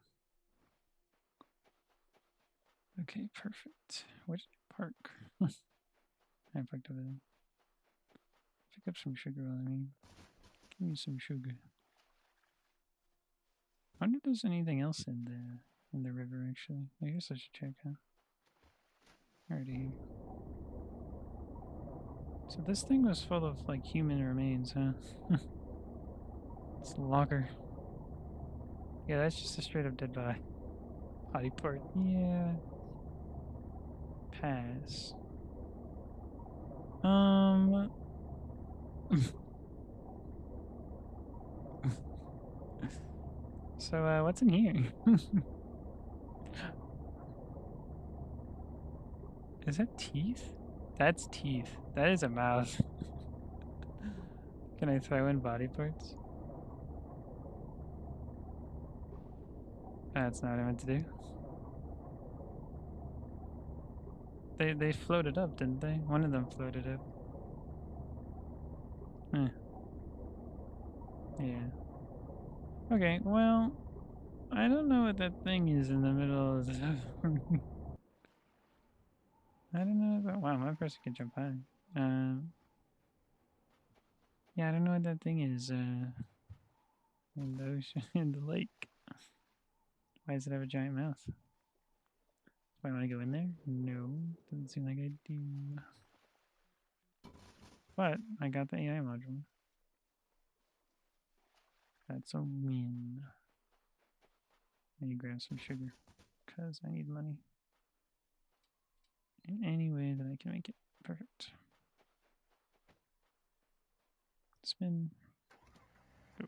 Okay, perfect. Where did you park? I parked over there. Pick up some sugar while I mean. Give me some sugar. I wonder if there's anything else in the river actually. I guess I should check, huh? Already. So this thing was full of like human remains, huh? It's the locker. Yeah, that's just a straight up dead body. Body part. Yeah. Pass. Um. So what's in here? Is that teeth? That's teeth. That is a mouth. Can I throw in body parts? That's not what I meant to do. They floated up, didn't they? One of them floated up. Yeah. Okay, well, I don't know what that thing is in the middle of the I don't know that. Wow, my person can jump high. Yeah, I don't know what that thing is. In the ocean, in the lake. Why does it have a giant mouth? Do I want to go in there? No, doesn't seem like I do. But I got the AI module. That's a win. I need to grab some sugar because I need money in any way that I can make it. Perfect. Spin. Go.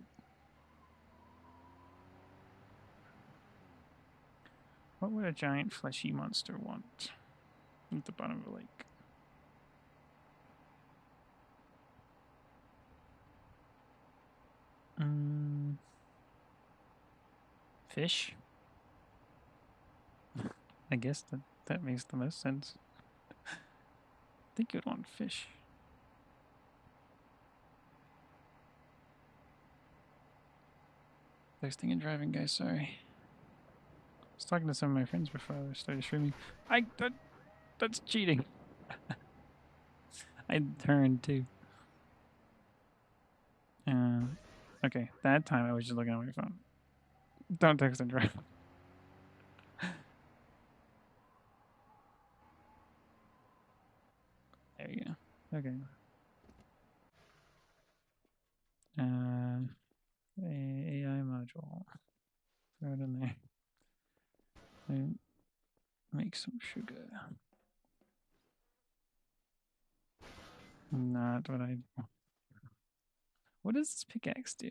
What would a giant fleshy monster want at the bottom of a lake? Fish? I guess that makes the most sense. I think you'd want fish. Texting and driving, guys. Sorry. I was talking to some of my friends before I started streaming. That's cheating. I turned too. Okay. That time I was just looking at my phone. Don't text and drive. There you go. Okay. AI module. Throw it in there. And make some sugar. Not what I. What does this pickaxe do?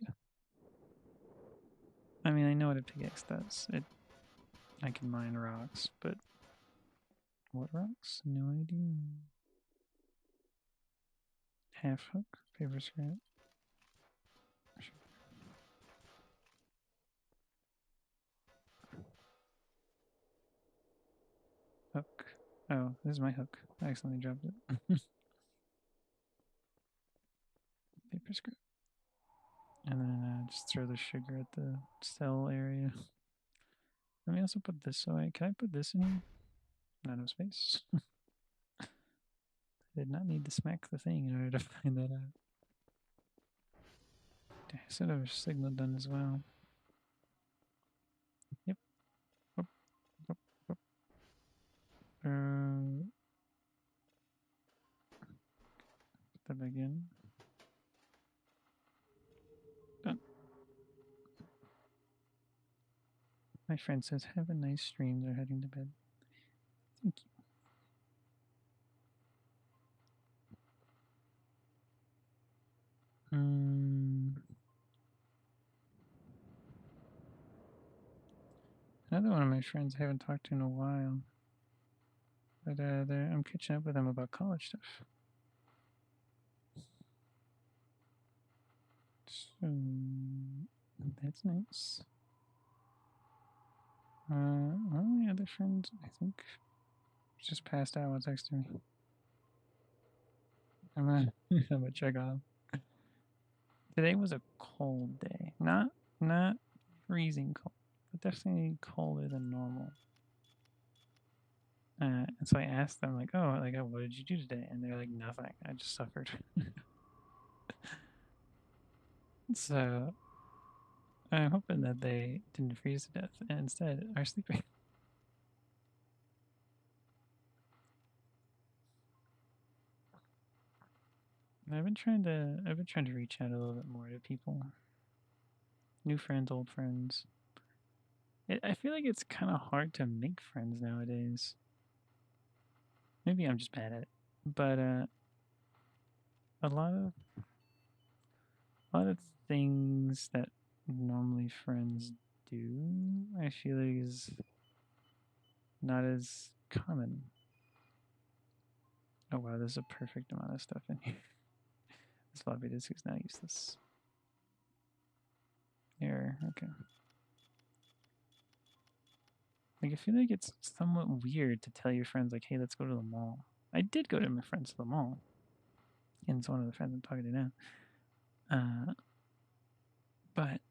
I mean, I know what a pickaxe does. I can mine rocks, but what rocks? No idea. Half hook, paper scrap. Hook. Oh, this is my hook. I accidentally dropped it. Paper scrap. And then just throw the sugar at the cell area. Let me also put this away. Can I put this in here? Not enough space. Did not need to smack the thing in order to find that out. I should have a signal done as well. Yep. Whoop, whoop, whoop. Put that back in. Done. My friend says, have a nice stream. They're heading to bed. Thank you. Another one of my friends I haven't talked to in a while. But I'm catching up with them about college stuff. So that's nice. One of my other friends, I think, just passed out while texting me. I'm gonna check off. Today was a cold day. Not freezing cold, but definitely colder than normal. And so I asked them, like, oh, what did you do today? And they're like, nothing. I just suffered. So I'm hoping that they didn't freeze to death and instead are sleeping. I've been trying to reach out a little bit more to people. New friends, old friends. I feel like it's kind of hard to make friends nowadays. Maybe I'm just bad at it. But a lot of things that normally friends do, I feel like is not as common. Oh wow, there's a perfect amount of stuff in here. This floppy disk is now useless. Error, okay. Like, I feel like it's somewhat weird to tell your friends, like, hey, let's go to the mall. I did go to my friends to the mall. And it's one of the friends I'm talking to now. But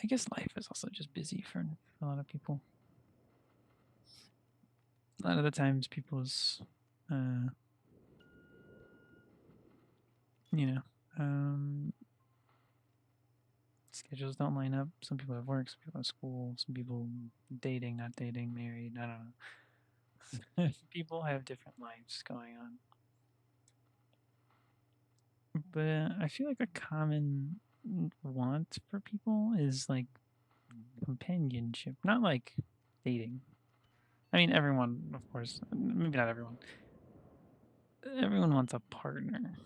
I guess life is also just busy for a lot of people. A lot of the times people's, schedules don't line up. Some people have work, some people have school, some people dating, not dating, married, I don't know. People have different lives going on. But I feel like a common want for people is like companionship, not like dating. I mean, everyone, of course, maybe not everyone. Everyone wants a partner,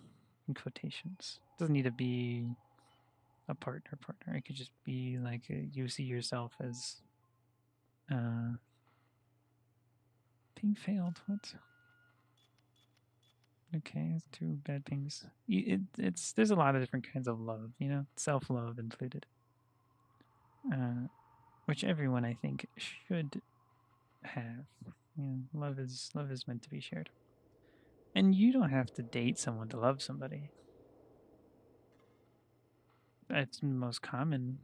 in quotations. It doesn't need to be a partner. It could just be like you see yourself as being failed. What? Okay, it's two bad things. It's there's a lot of different kinds of love, self-love included, uh, which everyone I think should have. Love is meant to be shared, and you don't have to date someone to love somebody. That's most common,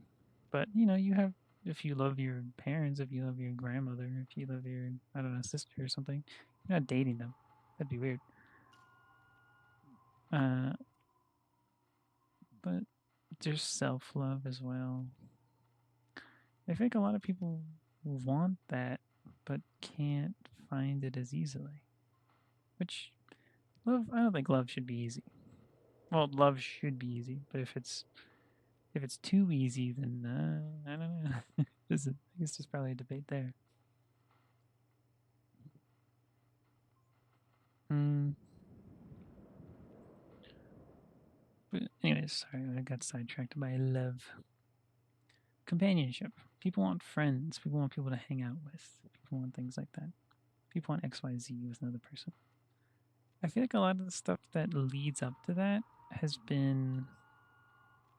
but you have if you love your parents, if you love your grandmother, if you love your I don't know sister or something, you're not dating them. That'd be weird. Uh, but there's self-love as well. I think a lot of people want that, but can't find it as easily. Which I don't think love should be easy. Well, love should be easy, but if it's too easy, then I don't know. I guess there's probably a debate there. Mm, but anyways, sorry, I got sidetracked by love. Companionship. People want friends. People want people to hang out with. People want things like that. People want XYZ with another person. I feel like a lot of the stuff that leads up to that has been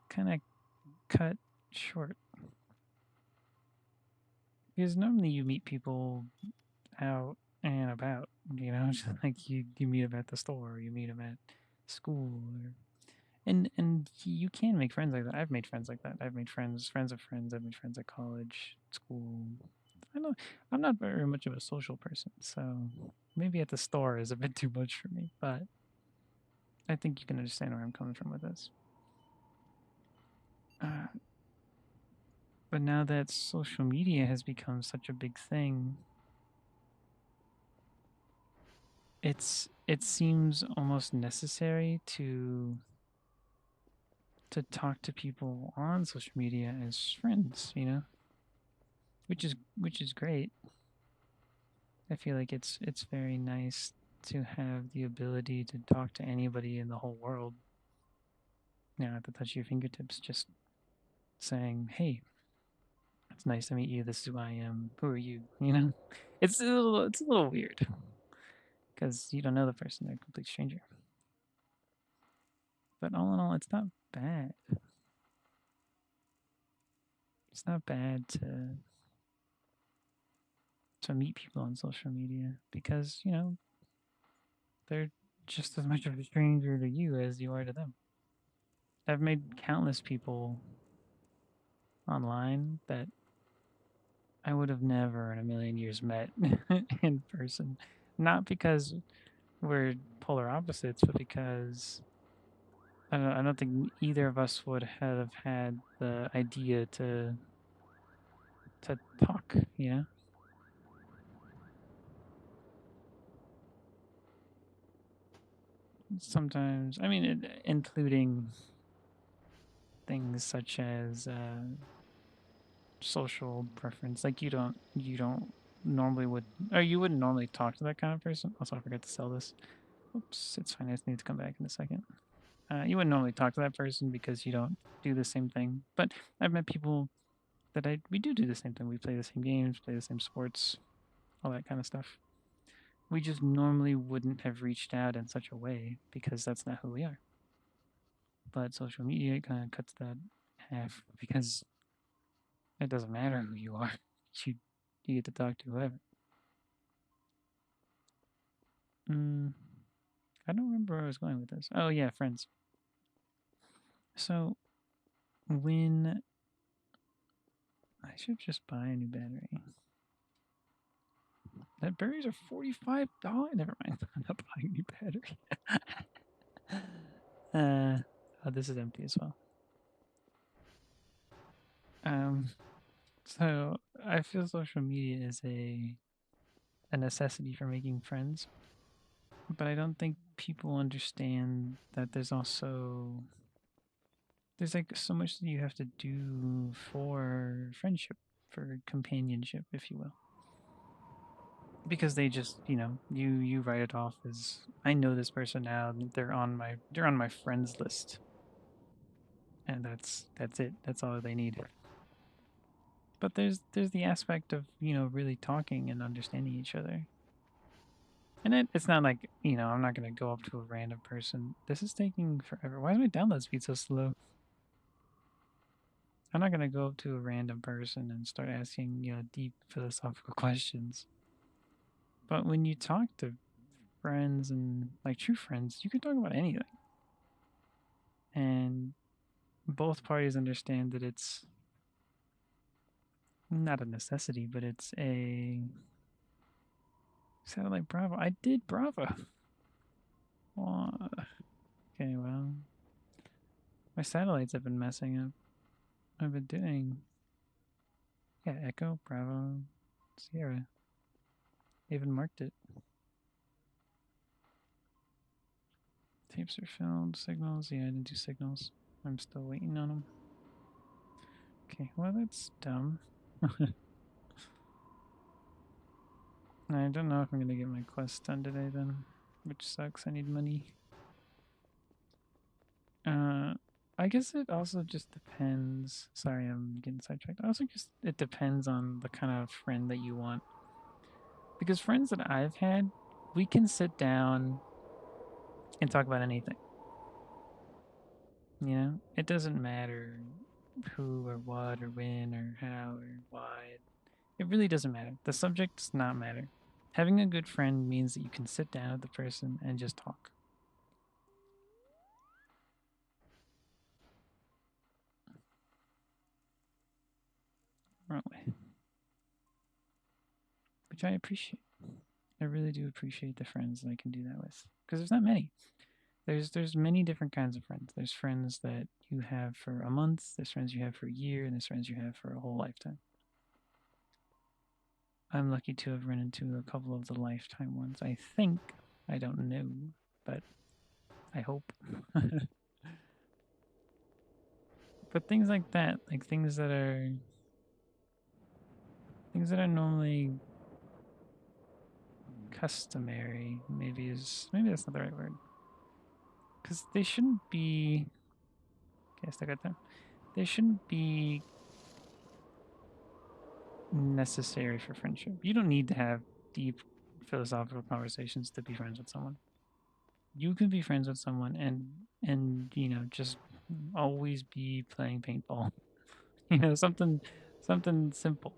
kind of cut short. Because normally you meet people out and about, just like you meet them at the store, or you meet them at school, and you can make friends like that. I've made friends like that. I've made friends of friends. I've made friends at college, school. I know I'm not very much of a social person, so maybe at the store is a bit too much for me. But I think you can understand where I'm coming from with this. Uh, but now that social media has become such a big thing, it seems almost necessary to talk to people on social media as friends, which is great. I feel like it's very nice to have the ability to talk to anybody in the whole world now at the touch of your fingertips, just saying, "Hey, it's nice to meet you. This is who I am. Who are you?" It's a little weird because you don't know the person; they're a complete stranger. But all in all, it's not bad. It's not bad to meet people on social media because they're just as much of a stranger to you as you are to them. I've made countless people online that I would have never in a million years met in person. Not because we're polar opposites, but because I don't think either of us would have had the idea to talk. Sometimes, I mean, including things such as social preference. Like you don't normally would, or you wouldn't normally talk to that kind of person. Also, I forgot to sell this. Oops, it's fine. I just need to come back in a second. You wouldn't normally talk to that person because you don't do the same thing. But I've met people that we do the same thing. We play the same games, play the same sports, all that kind of stuff. We just normally wouldn't have reached out in such a way because that's not who we are. But social media kind of cuts that half because it doesn't matter who you are. You you get to talk to whoever. Mm, I don't remember where I was going with this. Oh yeah, friends. So when I should just buy a new battery. That berries are $45. Never mind. I'm not buying a new battery. Oh, this is empty as well. Um, so I feel social media is a necessity for making friends, but I don't think people understand that there's like so much that you have to do for friendship, for companionship, if you will. Because they just, you write it off as I know this person now, they're on my friends list, and that's it. That's all they need. But there's the aspect of really talking and understanding each other. And it's not like, I'm not going to go up to a random person. This is taking forever. Why is my download speed so slow? I'm not going to go up to a random person and start asking, deep philosophical questions. But when you talk to friends and like true friends, you can talk about anything. And both parties understand that it's not a necessity, but it's a satellite Bravo. I did Bravo. Okay, well, my satellites have been messing up. I've been doing, yeah, Echo, Bravo, Sierra. They even marked it. Tapes are filmed. Signals. Yeah, I didn't do signals. I'm still waiting on them. Okay, well, that's dumb. I don't know if I'm going to get my quest done today then, which sucks. I need money. I guess it also just depends. Sorry, I'm getting sidetracked. Also, just it depends on the kind of friend that you want. Because friends that I've had, we can sit down and talk about anything. It doesn't matter who or what or when or how or why. It really doesn't matter. The subject does not matter. Having a good friend means that you can sit down with the person and just talk. Really. Which I appreciate. I really do appreciate the friends that I can do that with. Because there's not many. There's many different kinds of friends. There's friends that you have for a month, there's friends you have for a year, and there's friends you have for a whole lifetime. I'm lucky to have run into a couple of the lifetime ones. I think. I don't know, but I hope. But things like that, like things that are normally customary, maybe that's not the right word. Because they shouldn't be. Okay, I still got them. They shouldn't be necessary for friendship. You don't need to have deep philosophical conversations to be friends with someone. You can be friends with someone and just always be playing paintball. Something simple.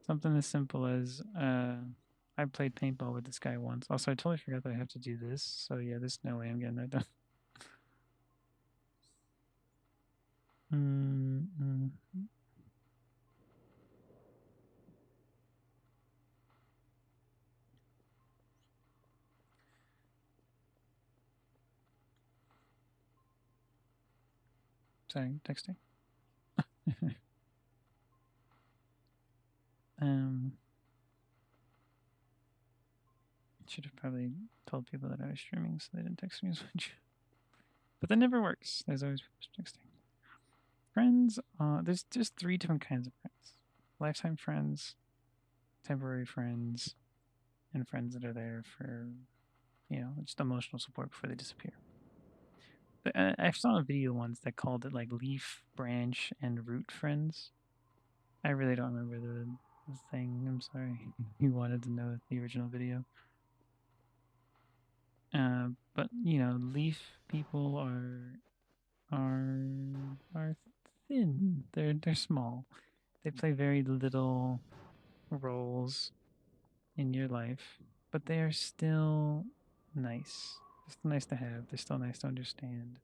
Something as simple as I played paintball with this guy once. Also, I totally forgot that I have to do this. So yeah, there's no way I'm getting that done. Mm-mm. Sorry, texting. um, should have probably told people that I was streaming so they didn't text me as much. But that never works. There's always people texting. Friends, there's just three different kinds of friends: lifetime friends, temporary friends, and friends that are there for just emotional support before they disappear. I saw a video once that called it like leaf, branch, and root friends. I really don't remember the thing. I'm sorry. You wanted to know the original video. But leaf people are thin. They're small. They play very little roles in your life, but they are still nice. They're still nice to have. They're still nice to understand.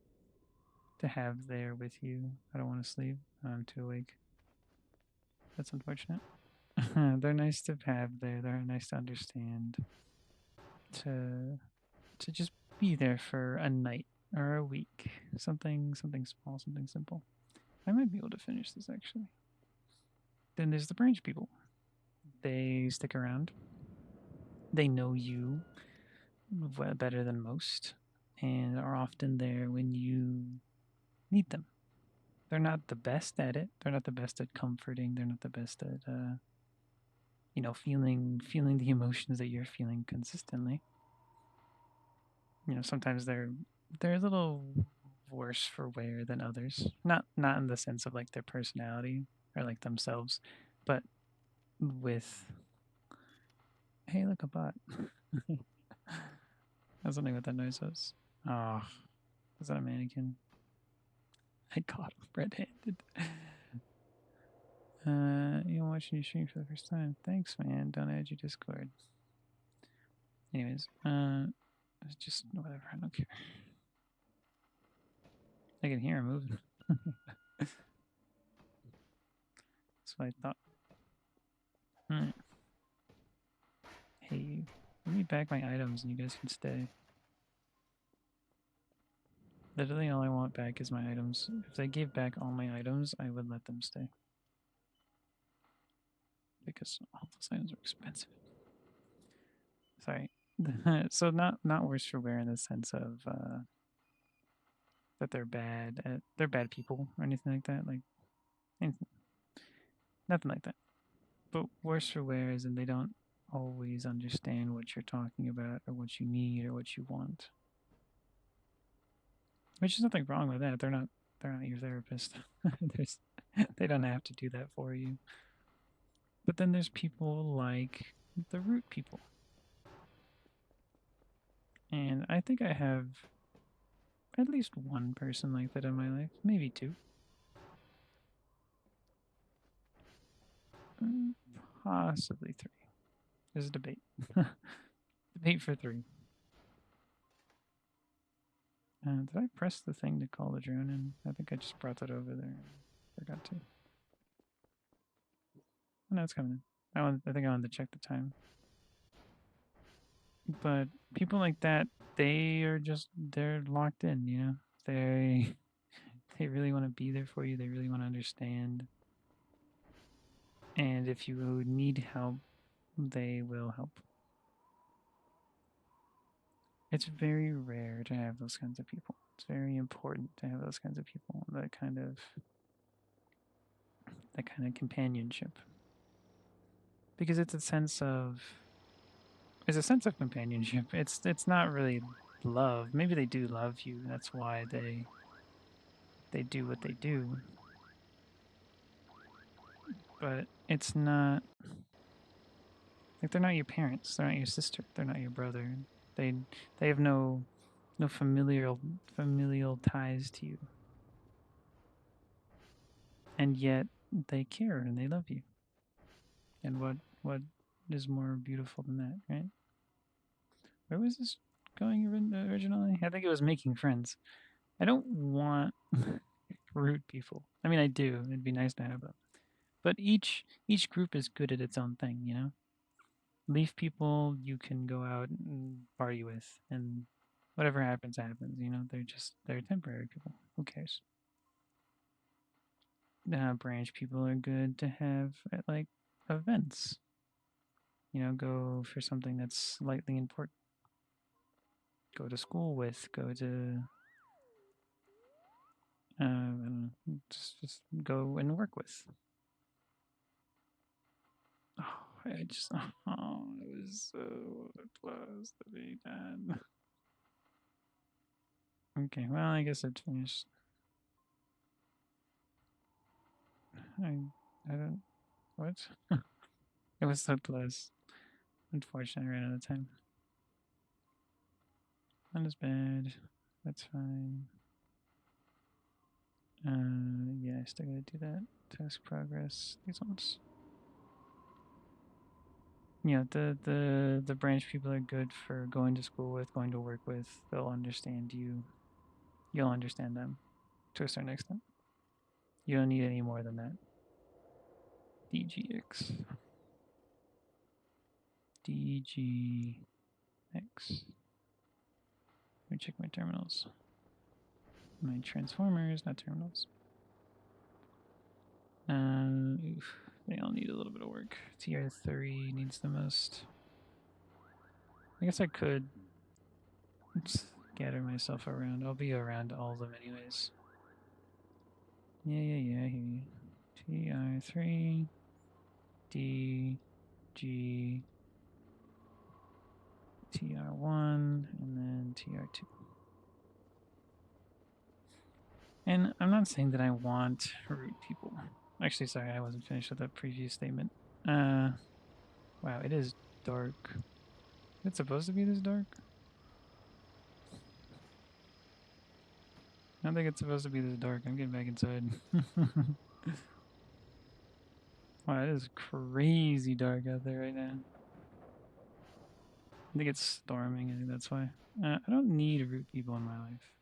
To have there with you. I don't want to sleep. I'm too awake. That's unfortunate. They're nice to have there. They're nice to understand. To just be there for a night or a week. Something small, something simple. I might be able to finish this actually. Then there's the branch people. They stick around. They know you better than most and are often there when you need them. They're not the best at it. They're not the best at comforting. They're not the best at feeling the emotions that you're feeling consistently. Sometimes they're a little worse for wear than others. Not in the sense of like their personality or like themselves, but with Hey, look, a bot. I was wondering what that noise was. Oh, is that a mannequin? I caught him red-handed. You watching your stream for the first time? Thanks, man. Don't add your Discord. Anyways, it's just whatever. I don't care. I can hear him moving. That's what I thought. Alright. Hey, let me back my items and you guys can stay. Literally all I want back is my items. If they gave back all my items, I would let them stay. Because all those items are expensive. Sorry. So not worse for wear in the sense of that they're bad people or anything like that. Like anything, nothing like that. But worse for wear is, and they don't always understand what you're talking about or what you need or what you want. Which is nothing wrong with that. They're not your therapist. They don't have to do that for you. But then there's people like the root people. And I think I have at least one person like that in my life, maybe two. Possibly three. There's a debate. Debate for three. Did I press the thing to call the drone in? I think I just brought that over there. Forgot to. Oh, no, it's coming in. I think I wanted to check the time. But people like that, they're locked in, you know? They really want to be there for you. They really want to understand. And if you need help, they will help. It's very rare to have those kinds of people. It's very important to have those kinds of people. That kind of companionship. Because it's a sense of companionship. It's not really love. Maybe they do love you. That's why they do what they do. But it's not like they're not your parents. They're not your sister. They're not your brother. They they have no familial ties to you. And yet they care and they love you. And what is more beautiful than that, right? Where was this going originally? I think it was making friends. I don't want rude people. I mean, I do. It'd be nice to have them. But each group is good at its own thing, you know? Leaf people you can go out and party with, and whatever happens, happens, you know? They're temporary people. Who cares? Branch people are good to have at, like, events. You know, go for something that's slightly important. Go to school with, go to I don't know, just go and work with. Oh, I just oh, it was so close to be done. Okay, well, I guess it's finished. I don't what? It was so close. Unfortunately, I ran out of time. Not as bad. That's fine. Yeah, I still gotta do that. Task progress. These ones. Yeah, the branch people are good for going to school with, going to work with. They'll understand you. You'll understand them to a certain extent. You don't need any more than that. DGX. DGX. Let me check my terminals. My transformers, not terminals. Oof, they all need a little bit of work. TR3 needs the most. I guess I could scatter myself around. I'll be around all of them anyways. Yeah, I hear you. TR3, D, G, TR1, and then TR2. And I'm not saying that I want root people. Actually, sorry, I wasn't finished with that previous statement. Wow, it is dark. It's supposed to be this dark? I don't think it's supposed to be this dark. I'm getting back inside. Wow, it is crazy dark out there right now. I think it's storming. I think that's why. I don't need root people in my life.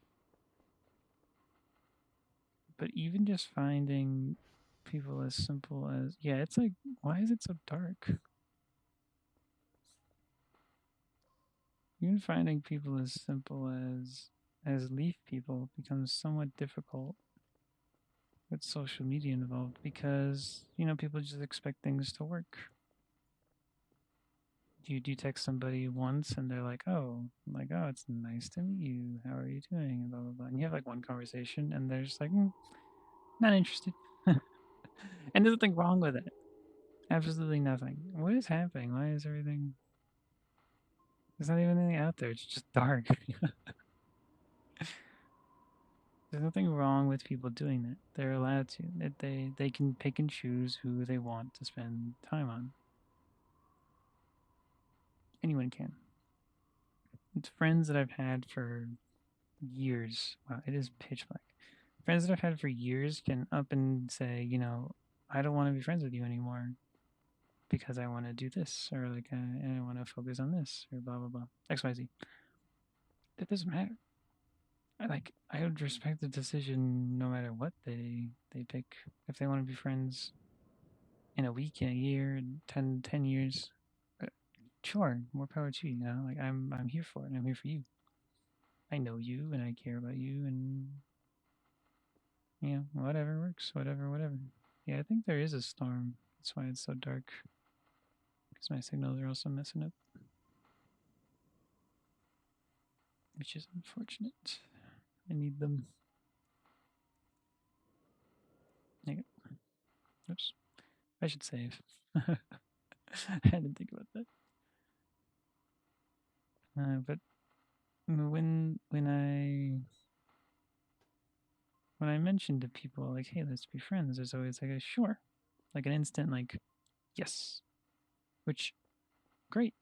But even just finding people as simple as... Yeah, it's like, why is it so dark? Even finding people as simple as leaf people becomes somewhat difficult with social media involved because, people just expect things to work. You do text somebody once and they're like, oh, it's nice to meet you. How are you doing? And blah, blah, blah. And you have like one conversation and they're just like, not interested. And there's nothing wrong with it. Absolutely nothing. What is happening? Why is everything... There's not even anything out there. It's just dark. There's nothing wrong with people doing that. They're allowed to. They can pick and choose who they want to spend time on. Anyone can. It's friends that I've had for years. Wow, it is pitch black. Friends that I've had for years can up and say, I don't want to be friends with you anymore because I want to do this, or like I want to focus on this, or blah blah blah. XYZ. It doesn't matter. I would respect the decision no matter what they pick. If they want to be friends in a week, in a year, in 10 years, uh, sure, more power to you. Like I'm here for it. And I'm here for you. I know you, and I care about you, and whatever works, whatever. Yeah, I think there is a storm. That's why it's so dark. Because my signals are also messing up, which is unfortunate. I need them. There you go. Oops. I should save. I didn't think about that. But when I mention to people like, hey, let's be friends, there's always like a sure, like an instant like yes, which great.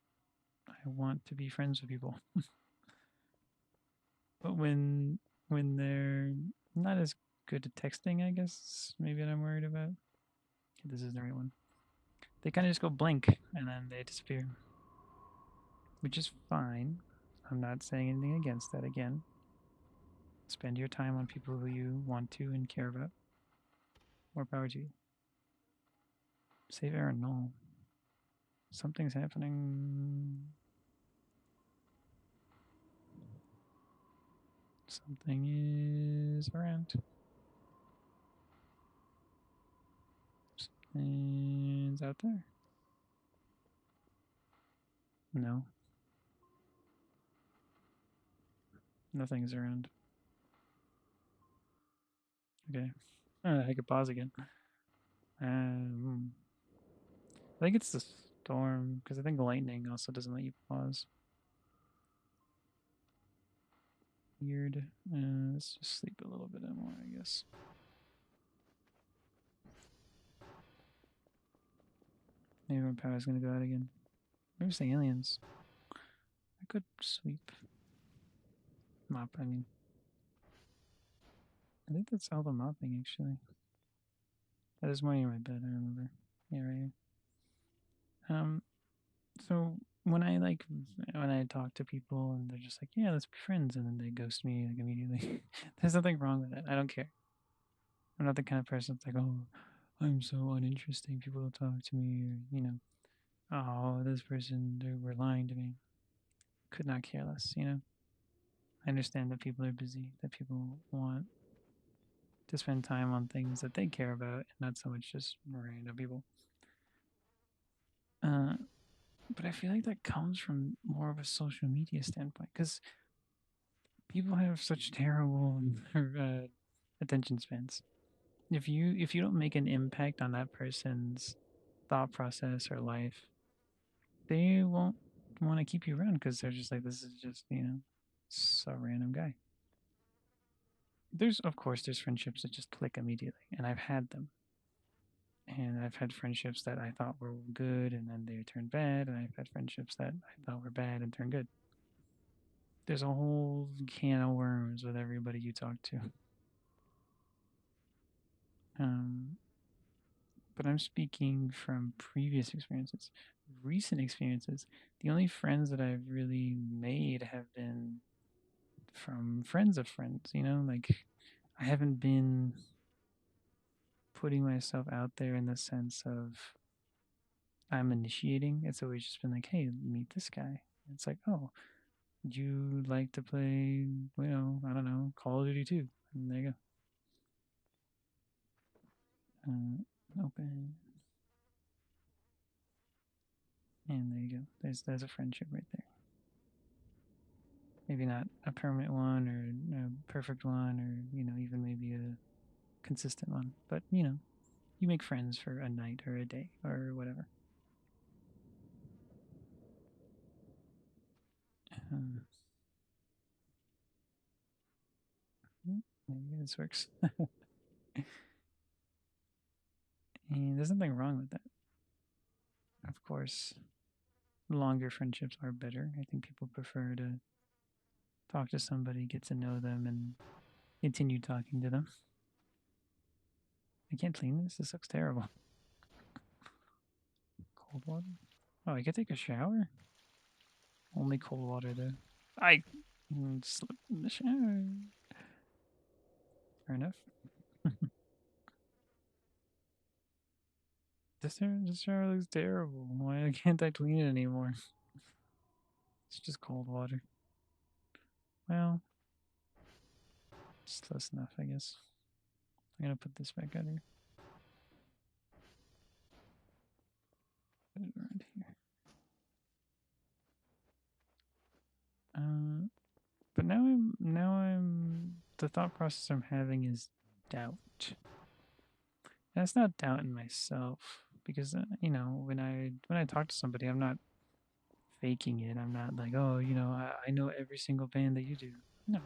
I want to be friends with people. But when they're not as good at texting, I guess maybe that I'm worried about. Okay, this is the right one. They kind of just go blank and then they disappear, which is fine. I'm not saying anything against that. Again, spend your time on people who you want to and care about. More power to you. Save Aaron. No. Something's happening. Something is around. Something's out there. No. Nothing's around. Okay. I could pause again. I think it's the storm, because I think lightning also doesn't let you pause. Weird. Let's just sleep a little bit more, I guess. Maybe my power's gonna go out again. Maybe it's the aliens. I could sweep. Mop, I mean. I think that's all the mopping, actually. That is morning in my bed, I remember. Yeah, right here. So when I talk to people and they're just like, yeah, let's be friends, and then they ghost me like immediately, there's nothing wrong with it. I don't care. I'm not the kind of person that's like, oh, I'm so uninteresting. People don't talk to me, or oh, this person, they were lying to me. Could not care less. I understand that people are busy, that people want to spend time on things that they care about, and not so much just random people. Uh, but I feel like that comes from more of a social media standpoint, because people have such terrible attention spans. If you don't make an impact on that person's thought process or life, they won't want to keep you around because they're just like, this is just so random guy. There's of course there's friendships that just click immediately, and I've had them. And I've had friendships that I thought were good and then they turned bad, and I've had friendships that I thought were bad and turned good. There's a whole can of worms with everybody you talk to. Um, but I'm speaking from previous experiences, recent experiences. The only friends that I've really made have been from friends of friends, like I haven't been putting myself out there in the sense of I'm initiating. It's always just been like, hey, meet this guy. It's like, oh, you like to play, I don't know, Call of Duty 2. And there you go. Open. And there you go. There's a friendship right there. Maybe not a permanent one or a perfect one or, even maybe a consistent one. But, you make friends for a night or a day or whatever. Uh, Maybe this works. And there's nothing wrong with that. Of course, longer friendships are better. I think people prefer to talk to somebody, get to know them, and continue talking to them. I can't clean this. This looks terrible. Cold water? Oh, I could take a shower? Only cold water, though. I slipped in the shower. Fair enough. This shower looks terrible. Why can't I clean it anymore? It's just cold water. Well, it's close enough, I guess. I'm gonna put this back out here. Put it around here. But now I'm the thought process I'm having is doubt. And it's not doubt in myself because when I talk to somebody, I'm not faking it. I'm not like, oh, I know every single band that you do. No.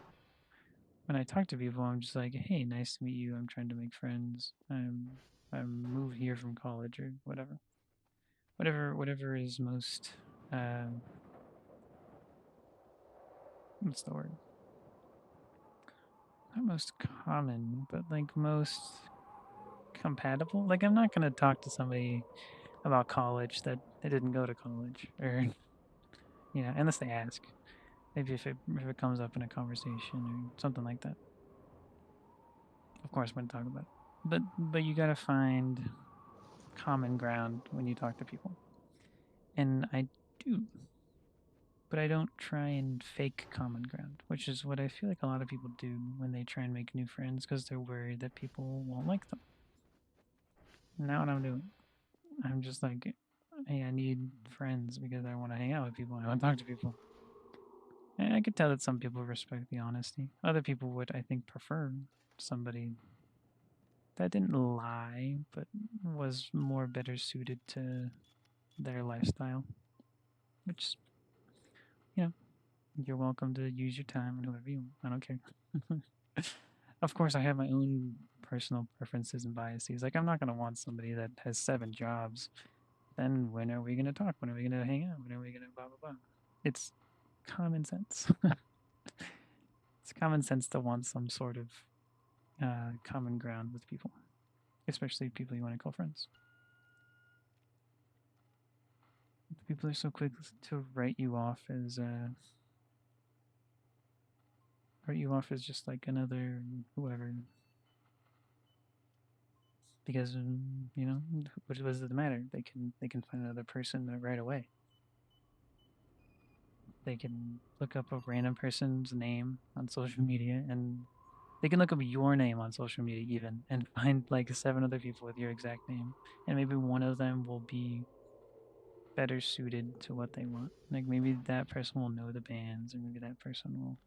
When I talk to people, I'm just like, hey, nice to meet you. I'm trying to make friends. I'm moved here from college or whatever. Whatever is most what's the word? Not most common, but like most compatible. Like I'm not gonna talk to somebody about college that they didn't go to college, or unless they ask. Maybe if it comes up in a conversation or something like that. Of course, I'm gonna talk about it. But you gotta find common ground when you talk to people, and I do. But I don't try and fake common ground, which is what I feel like a lot of people do when they try and make new friends because they're worried that people won't like them. Now what I'm doing, I'm just like, hey, I need friends because I want to hang out with people. I want to talk to people. And I could tell that some people respect the honesty. Other people would, I think, prefer somebody that didn't lie, but was more better suited to their lifestyle. Which, you know, you're welcome to use your time and whoever you want. I don't care. Of course, I have my own personal preferences and biases. Like, I'm not going to want somebody that has 7 jobs. Then when are we going to talk? When are we going to hang out? When are we going to blah, blah, blah? It's common sense. It's common sense to want some sort of common ground with people, especially people you want to call friends. People are so quick to write you off as just like another whoever, because what does it matter? They can find another person right away. They can look up a random person's name on social media, and they can look up your name on social media even and find like 7 other people with your exact name, and maybe one of them will be better suited to what they want. Like maybe that person will know the bands, or maybe that person will.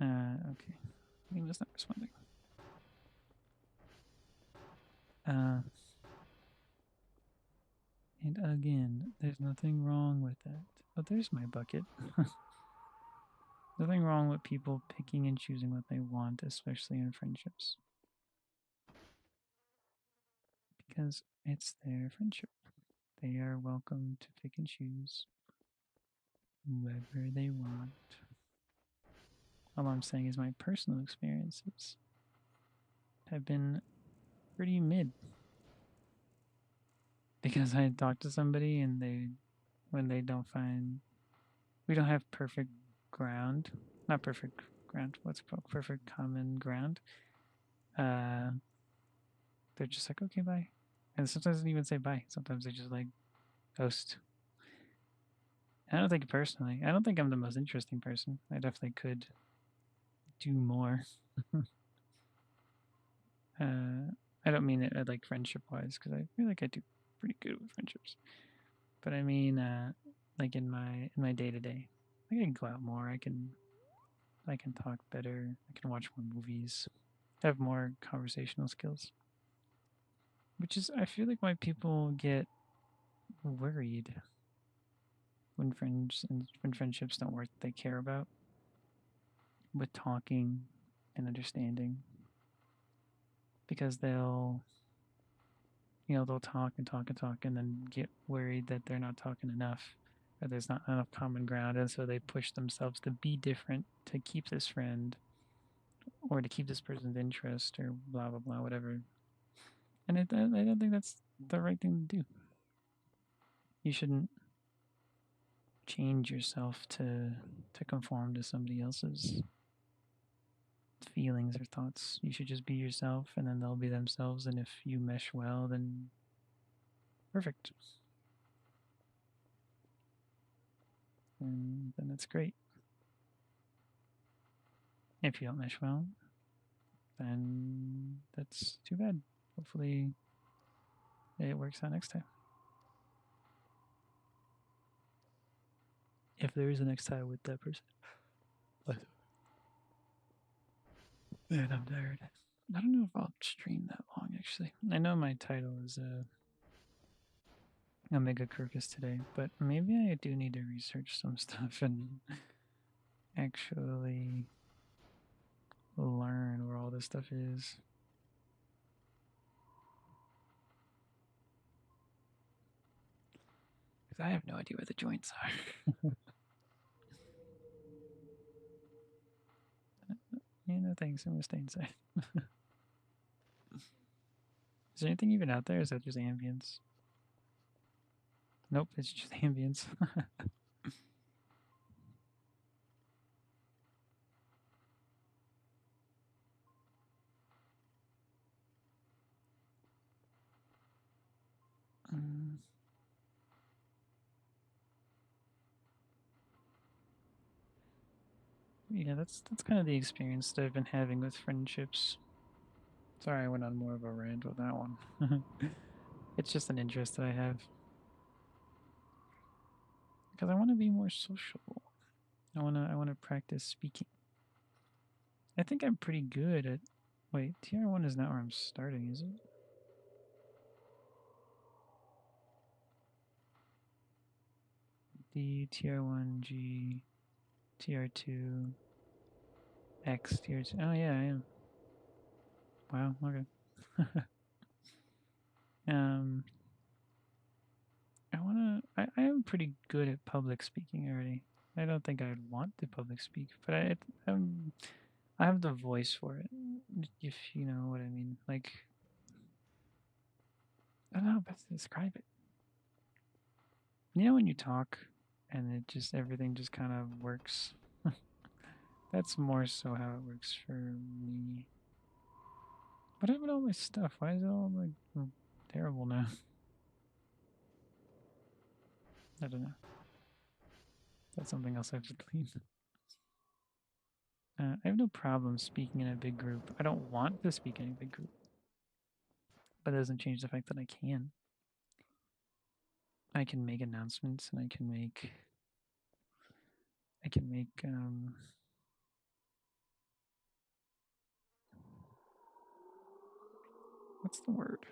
Okay, he was not responding. Uh, and again, there's nothing wrong with that. Oh, there's my bucket. Nothing wrong with people picking and choosing what they want, especially in friendships. because it's their friendship. They are welcome to pick and choose whoever they want. All I'm saying is my personal experiences have been pretty mid because I talk to somebody and when they don't find, we don't have perfect ground, not perfect ground, what's perfect common ground, uh, they're just like, okay, bye. And sometimes they don't even say bye. Sometimes they just like ghost. I don't think personally, I don't think I'm the most interesting person. I definitely could do more. I don't mean it like friendship wise because I feel like I do pretty good with friendships. But I mean, like in my day to day, I can go out more. I can talk better. I can watch more movies. Have more conversational skills. Which is, I feel like why people get worried when friendships don't work they care about with talking and understanding because they'll talk and talk and talk and then get worried that they're not talking enough or there's not enough common ground and so they push themselves to be different to keep this friend or to keep this person's interest or blah blah blah whatever. And I don't think that's the right thing to do. You shouldn't change yourself to conform to somebody else's feelings or thoughts. You should just be yourself and then they'll be themselves and if you mesh well then perfect. And then that's great. If you don't mesh well, then that's too bad. Hopefully it works out next time. If there is a next time with that person. But then I'm tired. I don't know if I'll stream that long actually. I know my title is Omega Kurfus today, but maybe I do need to research some stuff and actually learn where all this stuff is. Because I have no idea where the joints are. Thanks. I'm going to stay inside. Is there anything even out there? Or is that just ambience? Nope, it's just ambience. Mm. Yeah, that's kind of the experience that I've been having with friendships. Sorry, I went on more of a rant with that one. It's just an interest that I have because I want to be more sociable. I want to practice speaking. I think I'm pretty good at. Wait, TR1 is not where I'm starting, is it? D TR1 G TR2 X TR2. Oh yeah, I am. Wow. Okay. um, I am pretty good at public speaking already. I don't think I'd want to public speak, but I have the voice for it. If you know what I mean. Like I don't know how best to describe it. You know when you talk and it just everything just kind of works. That's more so how it works for me. What happened to all my stuff? Why is it all like terrible now? I don't know. That's something else I have to clean. I have no problem speaking in a big group. I don't want to speak in a big group, but it doesn't change the fact that I can. I can make announcements and I can make what's the word?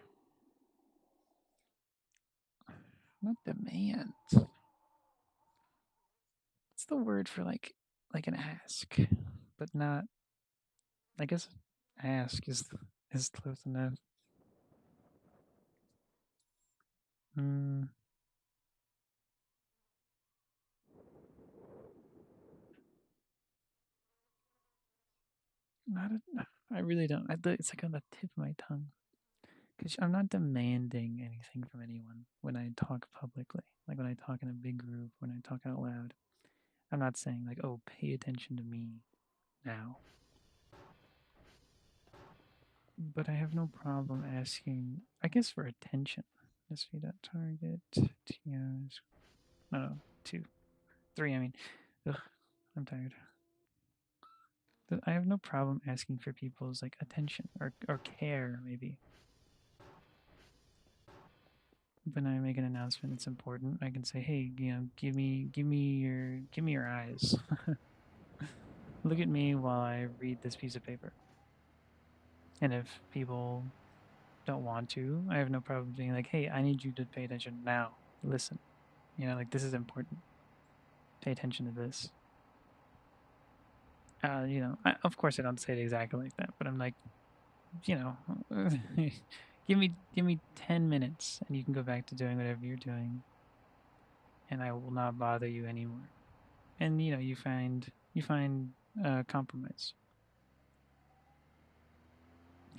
Not demand. What's the word for like an ask, but not. I guess ask is close enough. Mm, not a, I really don't. It's like on the tip of my tongue. Because I'm not demanding anything from anyone when I talk publicly. Like when I talk in a big group, when I talk out loud. I'm not saying, like, oh, pay attention to me now. But I have no problem asking, I guess, for attention. SV.target, TOs. No, 2. 3, I mean. Ugh, I'm tired. But I have no problem asking for people's, like, attention or care, maybe. When I make an announcement, it's important. I can say, "Hey, give me your eyes. Look at me while I read this piece of paper." And if people don't want to, I have no problem being like, "Hey, I need you to pay attention now. Listen. Like this is important. Pay attention to this." Of course I don't say it exactly like that, but I'm like, you know, give me 10 minutes and you can go back to doing whatever you're doing and I will not bother you anymore. And you find compromise.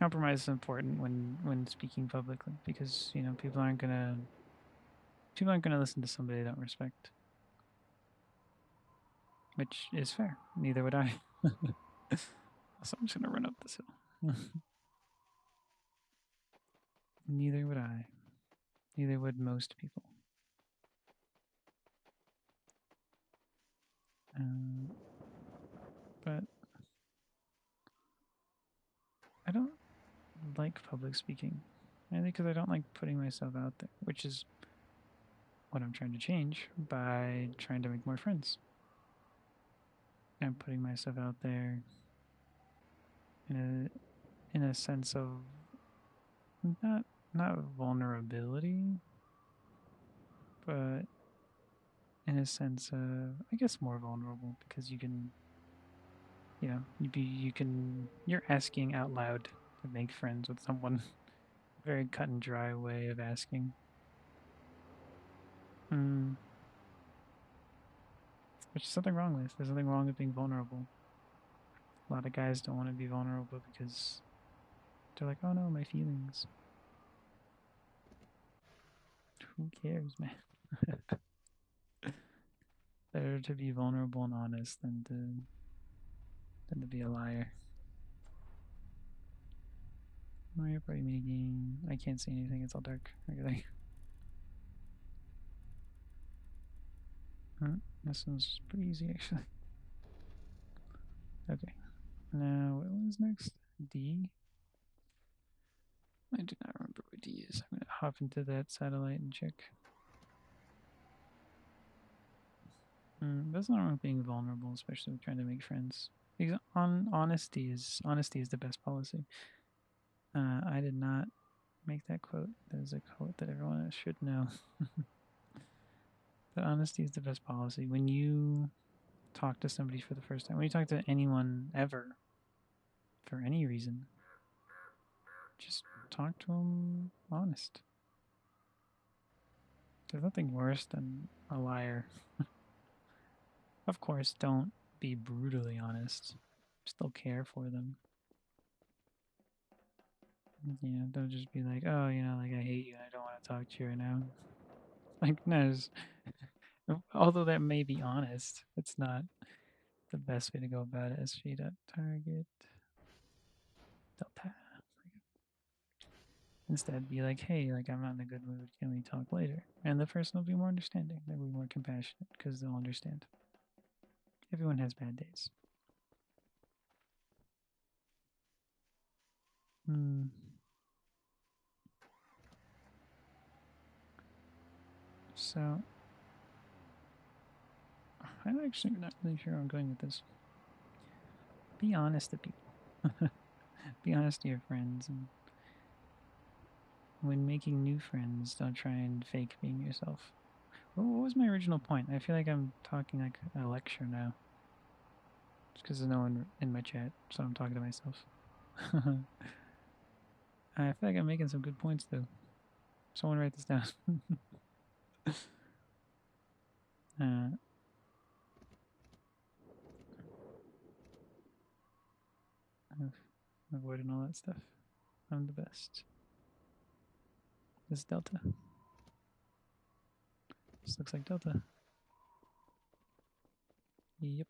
Compromise is important when speaking publicly because people aren't gonna listen to somebody they don't respect, which is fair. Neither would I. So I'm just gonna run up this hill. Neither would I. Neither would most people. Um, but I don't like public speaking, mainly because I don't like putting myself out there, which is what I'm trying to change by trying to make more friends. I'm putting myself out there in a sense of not not vulnerability, but in a sense of I guess more vulnerable because you can you're asking out loud to make friends with someone. Very cut and dry way of asking. Mm, which is something wrong with. There's nothing wrong with being vulnerable. A lot of guys don't want to be vulnerable because they're like, oh no, my feelings. Who cares, man? Better to be vulnerable and honest than to be a liar. Mario Party minigame. I can't see anything. It's all dark. Okay. This one's pretty easy, actually. Okay. Now, what one's next? D? I do not remember what D is. I'm going to hop into that satellite and check. That's not wrong with being vulnerable, especially with trying to make friends. Because honesty is the best policy. I did not make that quote. That is a quote that everyone should know. But honesty is the best policy. When you talk to somebody for the first time, when you talk to anyone ever, for any reason, just talk to them honest. There's nothing worse than a liar. Of course, don't be brutally honest. Still care for them. Don't just be like, oh, like I hate you and I don't want to talk to you right now. Like, no, although that may be honest, it's not the best way to go about it. SV.target delta. Instead, be like, hey, like I'm not in a good mood. Can we talk later? And the person will be more understanding. They'll be more compassionate because they'll understand. Everyone has bad days. So, I'm actually not really sure where I'm going with this. Be honest to people. Be honest to your friends. And when making new friends, don't try and fake being yourself. What was my original point? I feel like I'm talking like a lecture now. Just because there's no one in my chat, so I'm talking to myself. I feel like I'm making some good points, though. Someone write this down. uh, I've avoided all that stuff. I'm the best. This is Delta. This looks like Delta. Yep.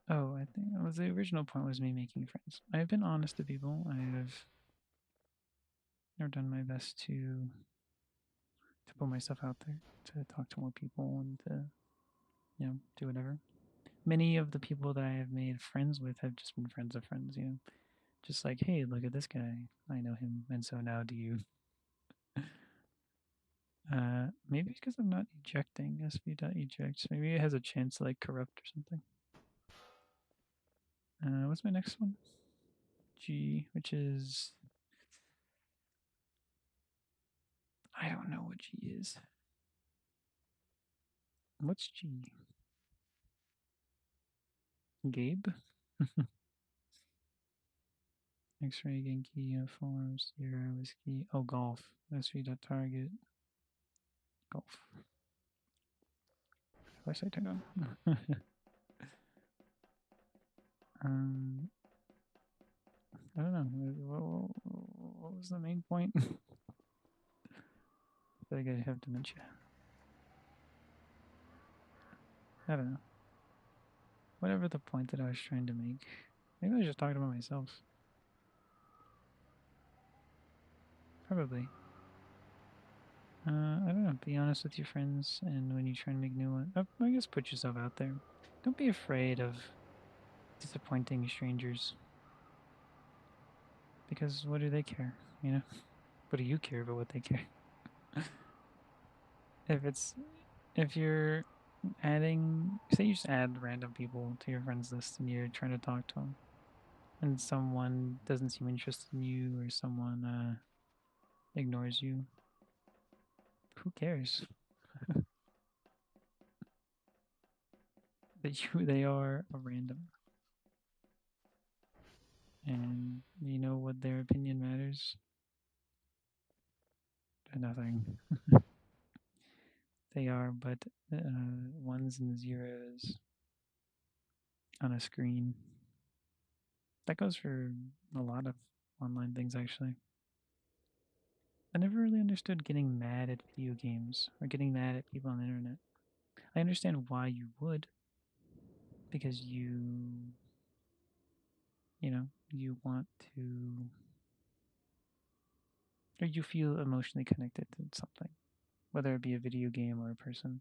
Oh, I think that was the original point was me making friends. I've been honest to people. I've never done my best to put myself out there, to talk to more people and to, do whatever. Many of the people that I have made friends with have just been friends of friends, Just like, hey, look at this guy. I know him. And so now do you. Maybe it's because I'm not ejecting sv.eject. Maybe it has a chance to like corrupt or something. What's my next one? G, which is, I don't know what G is. What's G? Gabe? X-ray, Genki, uniform, Sierra, whiskey. Oh, golf. SV.target. Golf. How do I say turned on? I don't know. What was the main point? I feel like I have dementia. I don't know. Whatever the point that I was trying to make. Maybe I was just talking about myself. Probably. I don't know. Be honest with your friends, and when you try and make new ones, I guess put yourself out there. Don't be afraid of disappointing strangers. Because what do they care? What do you care about what they care? If you're adding, say you just add random people to your friends list and you're trying to talk to them, and someone doesn't seem interested in you or someone ignores you, who cares? They are a random, and you know what their opinion matters? Nothing. They are but ones and zeros on a screen. That goes for a lot of online things, actually. I never really understood getting mad at video games or getting mad at people on the internet. I understand why you would, because you want to, or you feel emotionally connected to something, whether it be a video game or a person.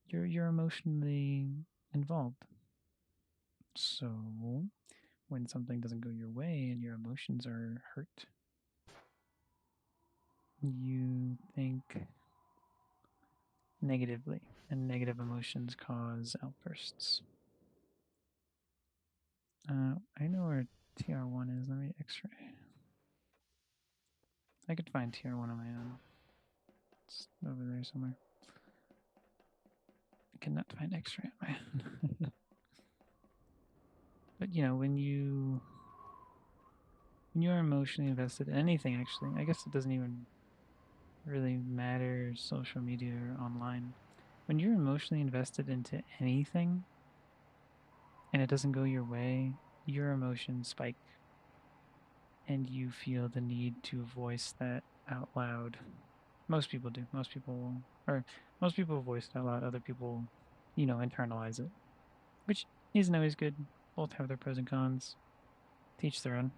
You're emotionally involved. So when something doesn't go your way and your emotions are hurt, you think negatively, and negative emotions cause outbursts. I know where TR1 is. Let me X-ray. I could find TR1 on my own. It's over there somewhere. I cannot find X-ray on my own. But when you're emotionally invested in anything, actually, I guess it doesn't even really matter social media or online. When you're emotionally invested into anything and it doesn't go your way, your emotions spike and you feel the need to voice that out loud. Most people do. Most people voice it out loud. Other people, internalize it, which isn't always good. Both have their pros and cons. Teach their own.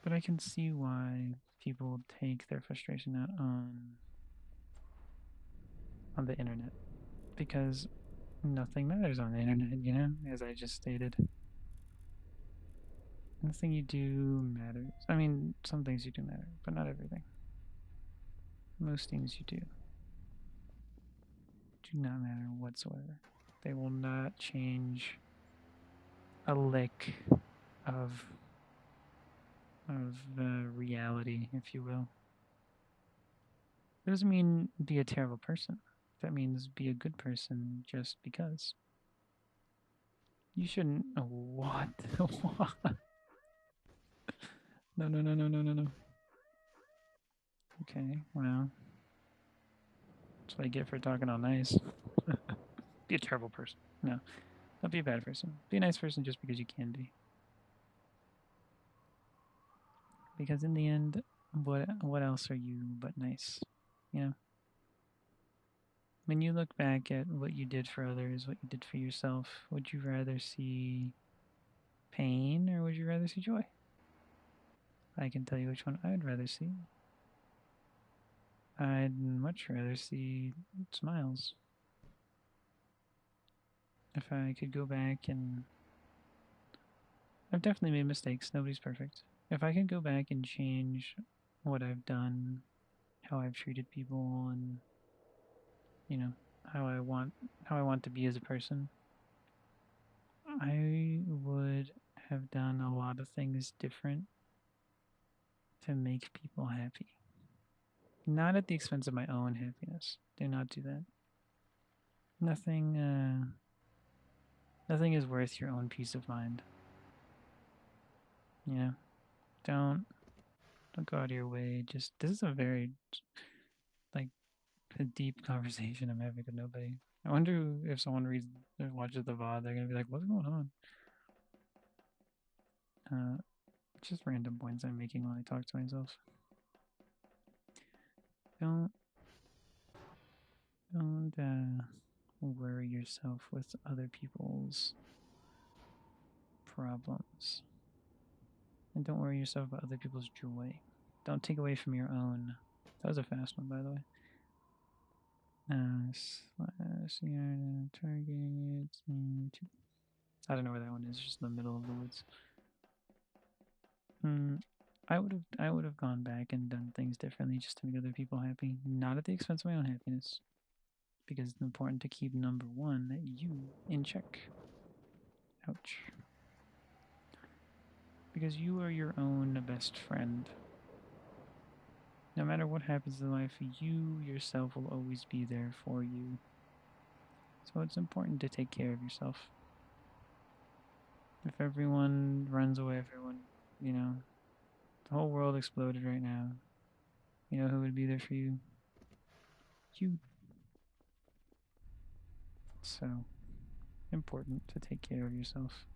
But I can see why people take their frustration out on the internet, because nothing matters on the internet, as I just stated. Nothing you do matters. I mean, some things you do matter, but not everything. Most things you do not matter whatsoever. They will not change a lick of reality, if you will. It doesn't mean be a terrible person. That means be a good person just because. You shouldn't. Oh, what? What? No, no, no, no, no, no, no. Okay, well. That's what I get for talking all nice. Be a terrible person. No, don't be a bad person. Be a nice person just because you can be. Because in the end, what else are you but nice? You know? When you look back at what you did for others, what you did for yourself, would you rather see pain or would you rather see joy? I can tell you which one I'd rather see. I'd much rather see smiles. If I could go back and I've definitely made mistakes. Nobody's perfect. If I could go back and change what I've done, how I've treated people, and you know how I want to be as a person, I would have done a lot of things different to make people happy. Not at the expense of my own happiness. Do not do that. Nothing. Nothing is worth your own peace of mind. You know. Don't go out of your way. Just this is a very like a deep conversation I'm having with nobody. I wonder if someone reads or watches the VOD, they're gonna be like, "What's going on?" Just random points I'm making when I talk to myself. Don't don't worry yourself with other people's problems, and don't worry yourself about other people's joy. Don't take away from your own. That was a fast one, by the way. Slash target. I don't know where that one is. Just in the middle of the woods. I would have gone back and done things differently just to make other people happy, not at the expense of my own happiness, because it's important to keep number one, you, in check. Ouch. Because you are your own best friend. No matter what happens in life, you yourself will always be there for you. So it's important to take care of yourself. If everyone runs away, if everyone, the whole world exploded right now, you know who would be there for you? You. So, important to take care of yourself.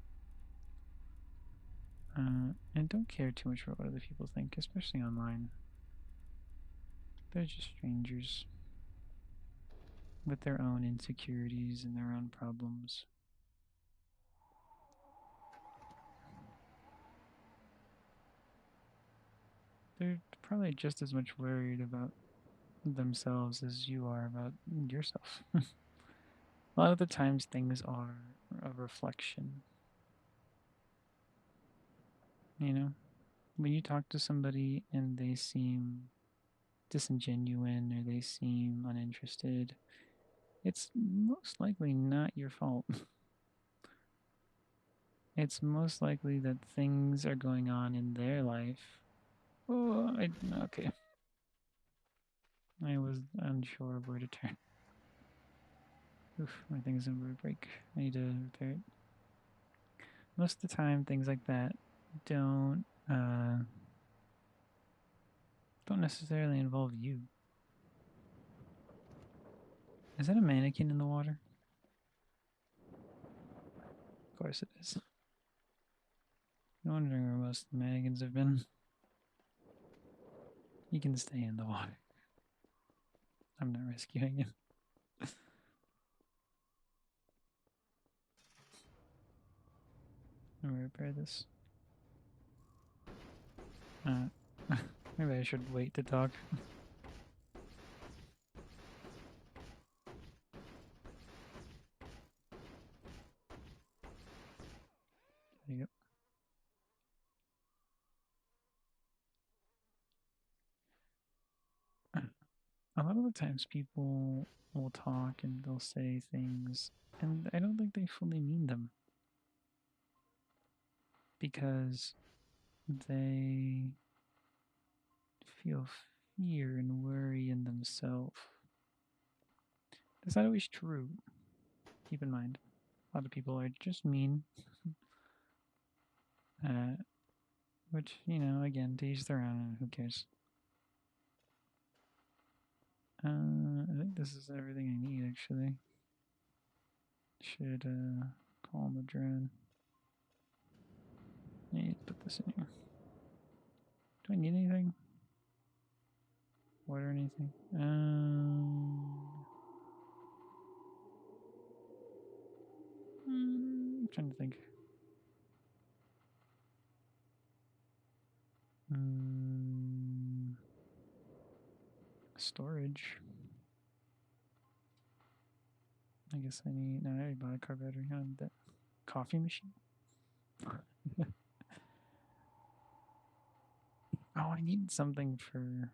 And don't care too much about what other people think, especially online. They're just strangers with their own insecurities and their own problems. They're probably just as much worried about themselves as you are about yourself. A lot of the times things are a reflection. You know, when you talk to somebody and they seem disingenuous or they seem uninterested, it's most likely not your fault. It's most likely that things are going on in their life. Oh, okay. I was unsure of where to turn. Oof, my thing's going to break. I need to repair it. Most of the time, things like that don't necessarily involve you. Is that a mannequin in the water? Of course it is. I'm wondering where most of the mannequins have been. You can stay in the water. I'm not rescuing you. I'm gonna repair this. Maybe I should wait to talk. There you go. A lot of the times people will talk and they'll say things, and I don't think they fully mean them because they feel fear and worry in themselves. That's not always true. Keep in mind. A lot of people are just mean. Which, you know, again, to each their own, who cares? I think this is everything I need, actually. Should calm the drone. I need to put this in here. Do I need anything? Water or anything? I'm trying to think. Storage. I guess I need. No, I already bought a carburetor. I need that coffee machine. Oh, I need something for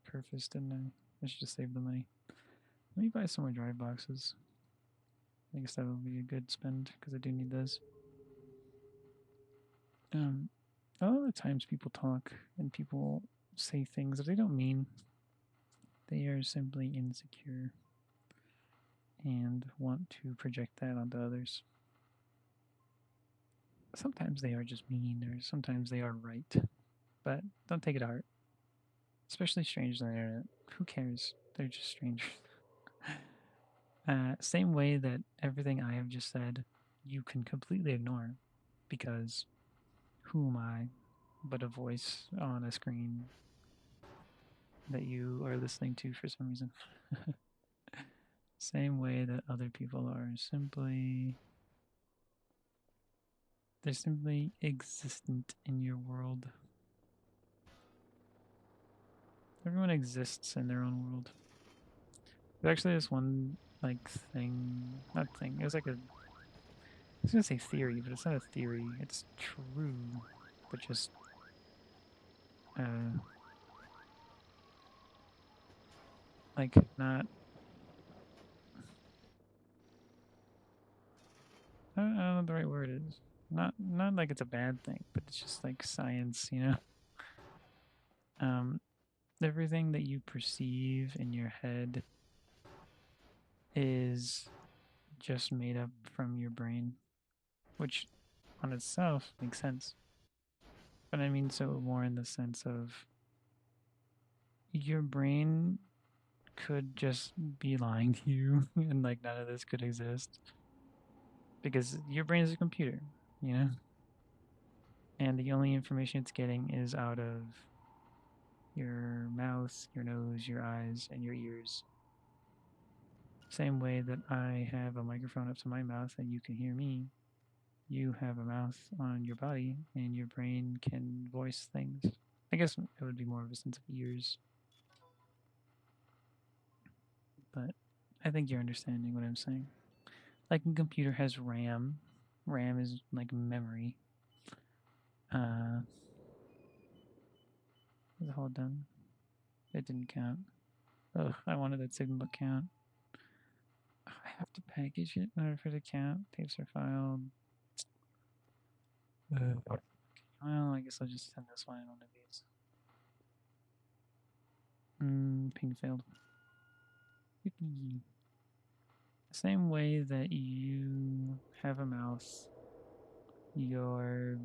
Kurfus, didn't I? I should just save the money. Let me buy some more drive boxes. I guess that will be a good spend because I do need those. A lot of times people talk and people say things that they don't mean. They are simply insecure and want to project that onto others. Sometimes they are just mean, or sometimes they are right, but don't take it to heart. Especially strangers on the internet. Who cares? They're just strangers. Same way that everything I have just said, you can completely ignore, because who am I but a voice on a screen that you are listening to for some reason? Same way that other people are they're simply existent in your world. Everyone exists in their own world. There's actually this one not thing. It was like I was gonna say theory, but it's not a theory. It's true, but just like not. I don't know what the right word is. Not like it's a bad thing, but it's just like science, you know. Everything that you perceive in your head is just made up from your brain, which on itself makes sense. But I mean, so more in the sense of your brain could just be lying to you, and like none of this could exist because your brain is a computer, you know, and the only information it's getting is out of your mouth, your nose, your eyes, and your ears. Same way that I have a microphone up to my mouth and you can hear me, you have a mouth on your body and your brain can voice things. I guess it would be more of a sense of ears. But I think you're understanding what I'm saying. Like a computer has RAM. RAM is like memory. Is it all done? It didn't count. Ugh, I wanted that signal to count. I have to package it in order for it to count. Tapes are filed. Well, I guess I'll just send this one in one of these. Ping failed. Yippee. The same way that you have a mouse, your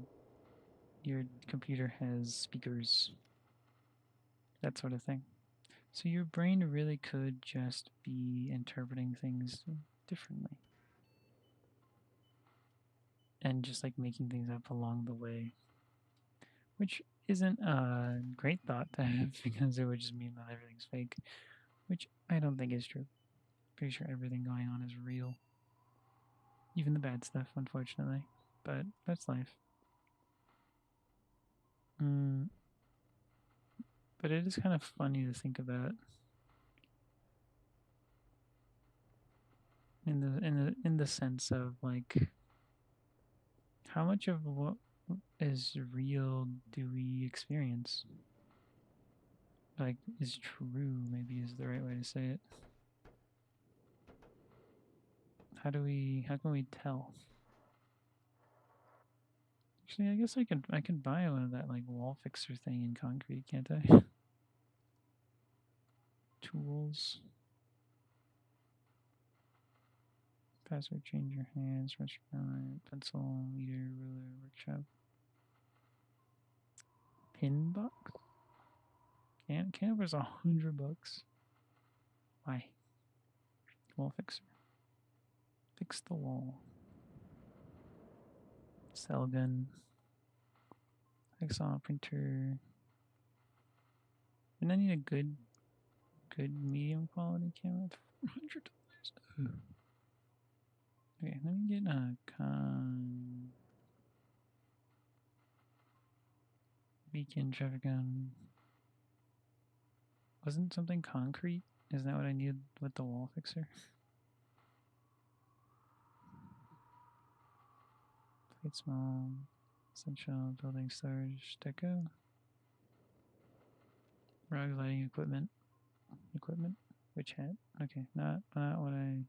computer has speakers, that sort of thing. So your brain really could just be interpreting things differently. And just like making things up along the way. Which isn't a great thought to have because it would just mean that everything's fake. Which I don't think is true. Pretty sure everything going on is real. Even the bad stuff, unfortunately. But that's life. But it is kind of funny to think about. In the sense of like how much of what is real do we experience? Like is true maybe is the right way to say it. How can we tell? Actually, I guess I can buy one of that like wall fixer thing in concrete, can't I? Tools. Password, change your hands, restaurant, pencil, meter, ruler, workshop. Pin box? Can was $100. Why? Wall fixer. Fix the wall. Cell gun. Excel printer. And I need a good medium quality camera. $400. Okay, let me get a beacon traffic gun. Wasn't something concrete? Isn't that what I needed with the wall fixer? Plate small. Essential building storage deco. Rug lighting equipment. Which hat? Okay, not what I.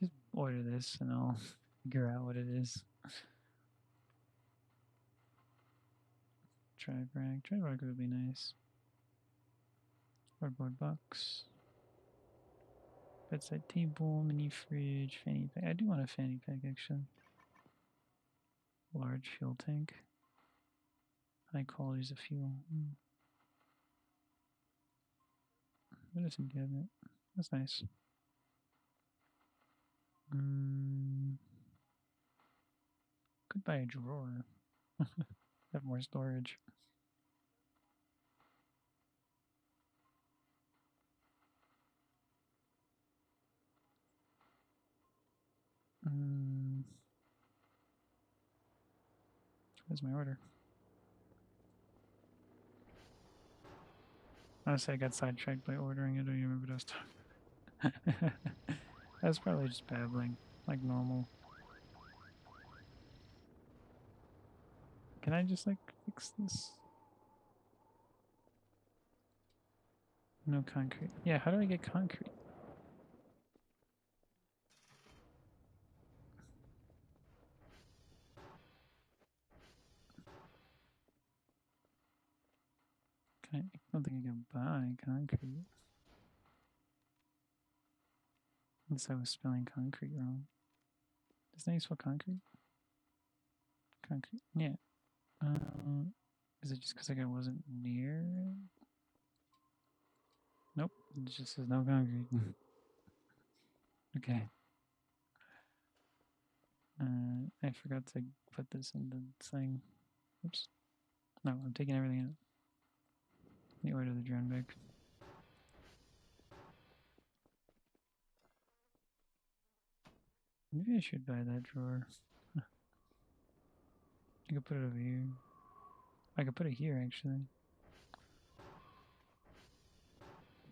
Just order this and I'll figure out what it is. Drive rack would be nice. Cardboard box. Bedside table, mini fridge, fanny pack. I do want a fanny pack actually. Large fuel tank. High qualities of fuel. Medicine cabinet. That's nice. Could buy a drawer. Have more storage. Where's my order? Honestly, I got sidetracked by ordering. I don't even remember what I was talking. I was probably just babbling, like normal. Can I just like fix this? No concrete. Yeah, how do I get concrete? I don't think I can buy concrete. Unless I was spelling concrete wrong. Does that spell concrete? Concrete. Yeah. Is it just because I wasn't near it? Nope. It just says no concrete. Okay. I forgot to put this in the thing. Oops. No, I'm taking everything out. Let me order the drone back. Maybe I should buy that drawer. I could put it over here. I could put it here, actually.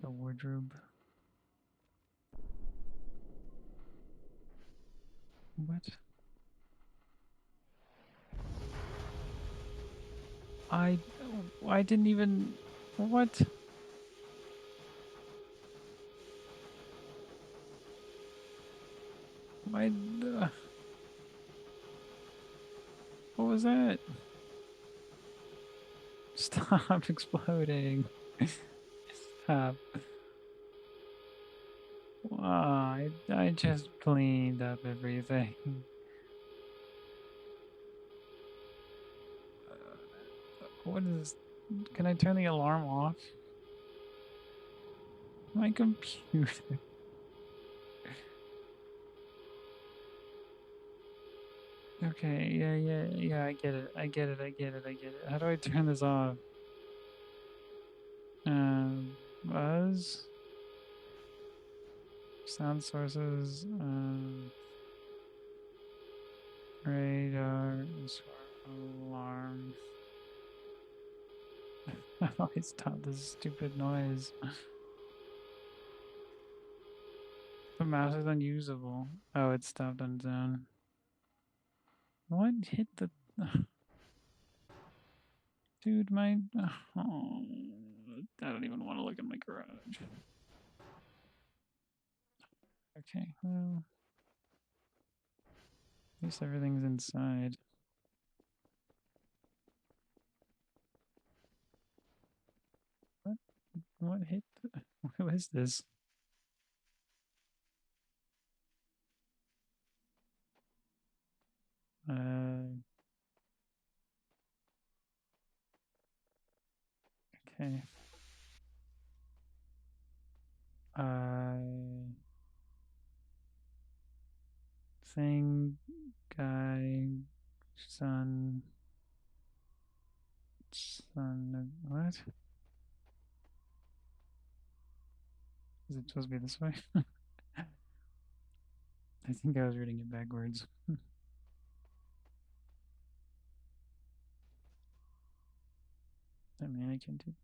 The wardrobe. What? I didn't even... What? What was that? Stop exploding. Stop. I just cleaned up everything. What is... Can I turn the alarm off? My computer. Okay, yeah, I get it. How do I turn this off? Buzz? Sound sources, radar, alarm. How do I stop this stupid noise? The mouse is unusable. Oh, it stopped on its own. What hit the... Dude, my... Oh, I don't even want to look at my garage. Okay, well... At least everything's inside. What hit the... What is this? Okay. Thing, guy, son, what? Is it supposed to be this way? I think I was reading it backwards. That mannequin too.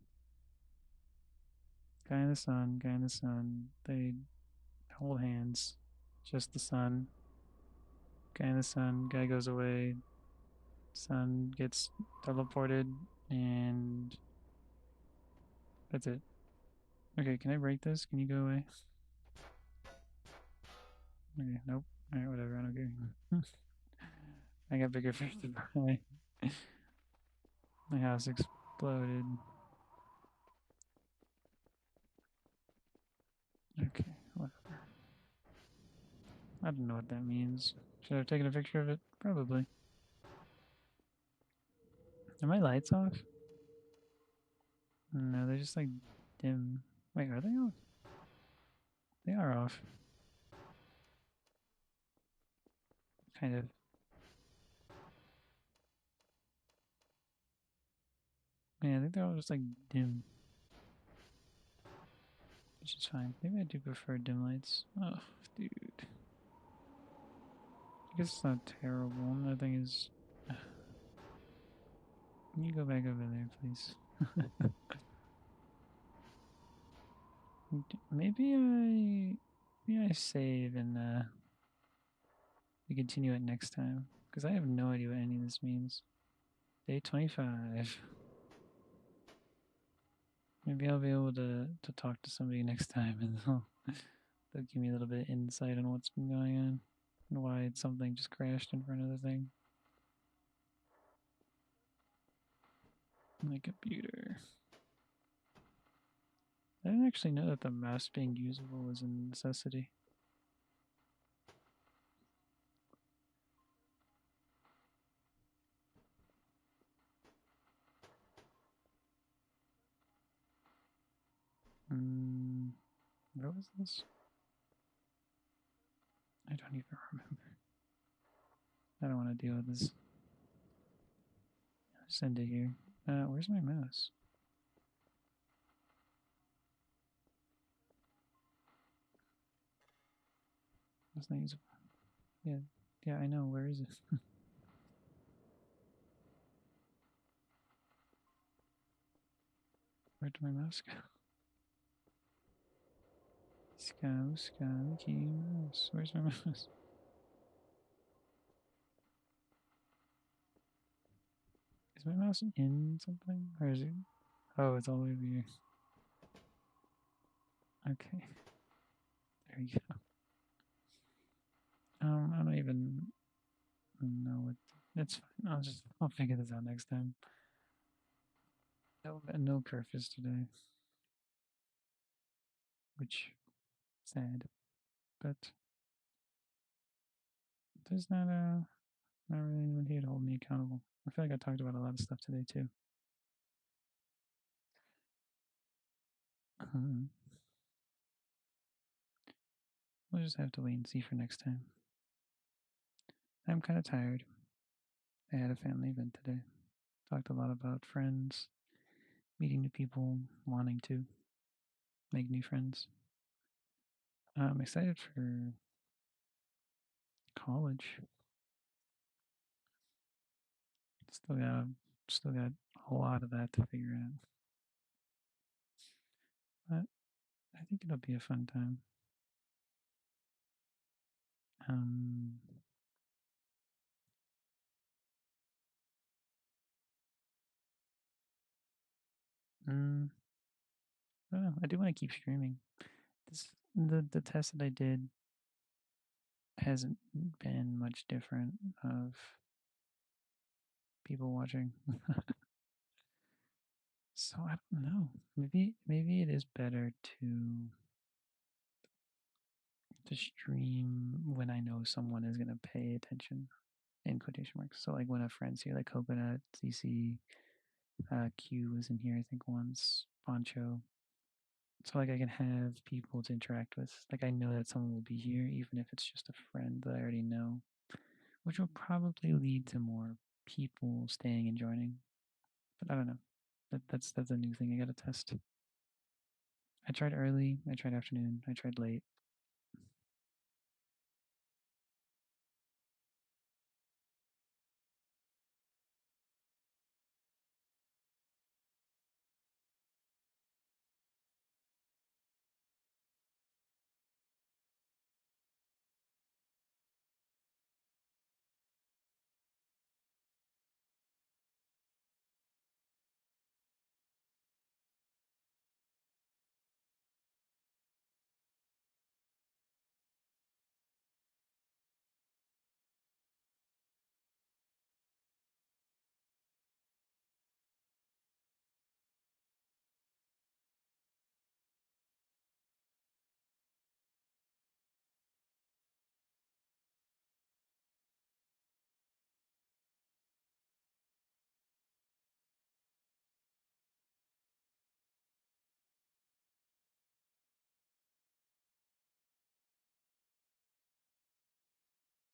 Guy and the sun, guy and the sun. They hold hands. Just the sun. Guy and the sun. Guy goes away. Sun gets teleported, and that's it. Okay, can I break this? Can you go away? Okay, nope. Alright, whatever. I don't care. I got bigger fish to fry. My house exploded. Okay, whatever. I don't know what that means. Should I have taken a picture of it? Probably. Are my lights off? No, they're just like dim. Wait, are they off? They are off. Kind of. Yeah, I think they're all just like dim. Which is fine. Maybe I do prefer dim lights. Oh, dude. I guess it's not terrible. Another thing is, can you go back over there, please? Maybe I save and we continue it next time because I have no idea what any of this means. Day 25. Maybe I'll be able to talk to somebody next time and they'll give me a little bit of insight on what's been going on and why something just crashed in front of the thing. My computer. I didn't actually know that the mouse being usable was a necessity. What was this? I don't even remember. I don't want to deal with this. Send it here. Where's my mouse? It's not usable. Yeah, I know. Where is it? Where did my mouse go? Key mouse. Where's my mouse? Is my mouse in something? Or is it? Oh, it's all over here. Okay. There we go. I don't even know what. It's fine. I'll figure this out next time. No Kurfus today, which sad, but there's not really anyone here to hold me accountable. I feel like I talked about a lot of stuff today too. We'll just have to wait and see for next time. I'm kind of tired. I had a family event today. Talked a lot about friends, meeting new people, wanting to make new friends. I'm excited for college. Still got a lot of that to figure out. But I think it'll be a fun time. I don't know. I do want to keep streaming. The test that I did hasn't been much different of people watching. So I don't know. Maybe it is better to stream when I know someone is gonna pay attention in quotation marks. So like when a friend's here, like Coconut, CC, Q was in here, I think, once. Poncho. So like I can have people to interact with. Like I know that someone will be here, even if it's just a friend that I already know, which will probably lead to more people staying and joining. But I don't know. That's a new thing I gotta test. I tried early, I tried afternoon, I tried late.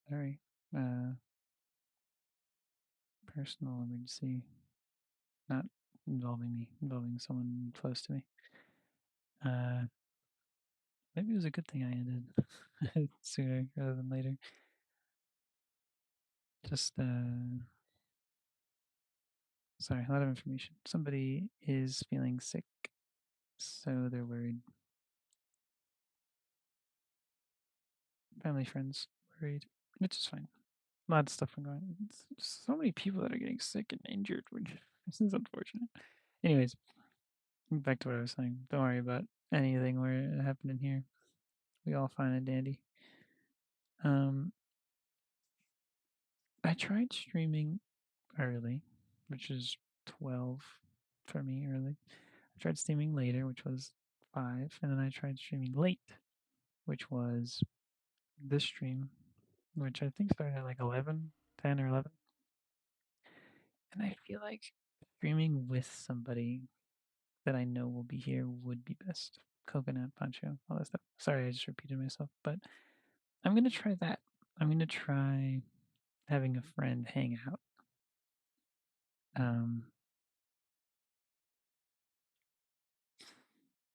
Sorry. Uh, Personal emergency, not involving me, involving someone close to me. Uh, Maybe it was a good thing I ended sooner rather than later. Just sorry, a lot of information. Somebody is feeling sick, so they're worried. Family, friends, worried, which is fine. A lot of stuff going on. It's just so many people that are getting sick and injured, which this is unfortunate. Anyways, back to what I was saying. Don't worry about anything where it happened in here. We all fine and dandy. Um, I tried streaming early, which is 12 for me early. I tried streaming later, which was 5, and then I tried streaming late, which was this stream, which I think started at like 11, 10 or 11. And I feel like streaming with somebody that I know will be here would be best. Coconut, Pancho, all that stuff. Sorry, I just repeated myself, but I'm gonna try that. I'm gonna try having a friend hang out. Um,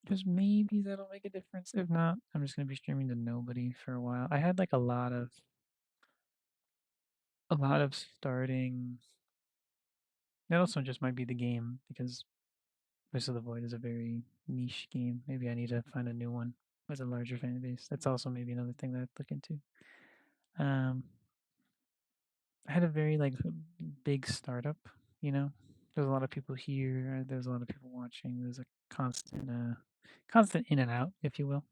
because maybe that'll make a difference. If not, I'm just gonna be streaming to nobody for a while. I had like a lot of starting. That also just might be the game because Voice of the Void is a very niche game. Maybe I need to find a new one with a larger fan base. That's also maybe another thing that I'd look into. Um, I had a very like big startup, you know. There's a lot of people here. There's a lot of people watching. There's a constant in and out, if you will.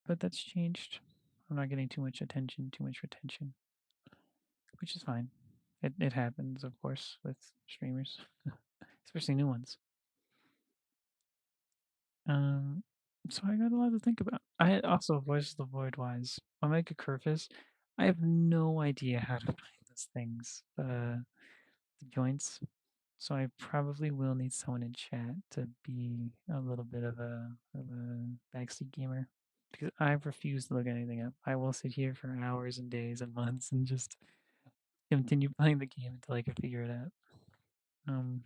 But that's changed. I'm not getting too much attention, too much retention, which is fine. It happens, of course, with streamers, especially new ones. Um, so I got a lot to think about. I had also Voice of the Void wise. Omega Kurfus, I have no idea how to find those things. The joints. So I probably will need someone in chat to be a little bit of a backseat gamer because I refuse to look anything up. I will sit here for hours and days and months and just continue playing the game until I can figure it out. Um,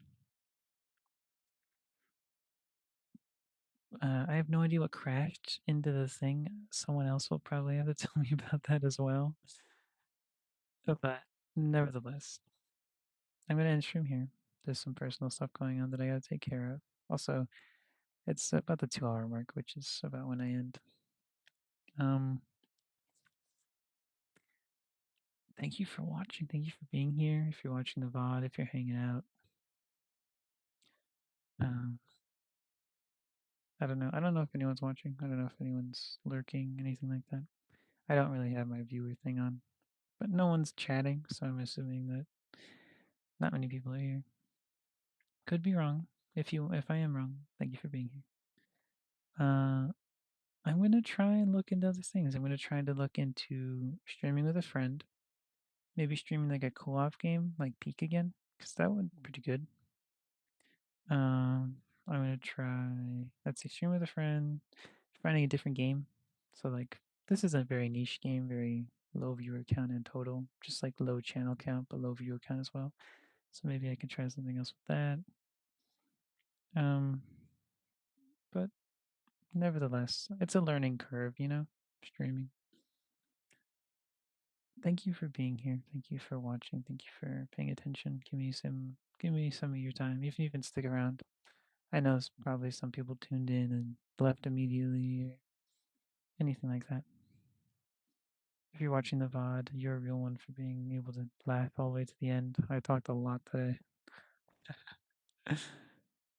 I have no idea what crashed into the thing. Someone else will probably have to tell me about that as well. But nevertheless, I'm gonna end stream here. There's some personal stuff going on that I gotta take care of. Also, it's about the 2 hour mark, which is about when I end. Um, Thank you for watching. Thank you for being here. If you're watching the VOD, if you're hanging out, um, I don't know. I don't know if anyone's watching. I don't know if anyone's lurking, anything like that. I don't really have my viewer thing on, but no one's chatting, so I'm assuming that not many people are here. Could be wrong. If I am wrong, thank you for being here. I'm gonna try and look into other things. I'm gonna try to look into streaming with a friend, maybe streaming like a co-op game, like Peak again. because that went pretty good. I'm gonna try, let's see, stream with a friend, finding a different game. So like this is a very niche game, very low viewer count in total, just like low channel count, but low viewer count as well. So maybe I can try something else with that. But nevertheless, it's a learning curve, streaming. Thank you for being here. Thank you for watching. Thank you for paying attention. Give me some of your time, if you even stick around. I know probably some people tuned in and left immediately or anything like that. If you're watching the VOD, you're a real one for being able to laugh all the way to the end. I talked a lot today.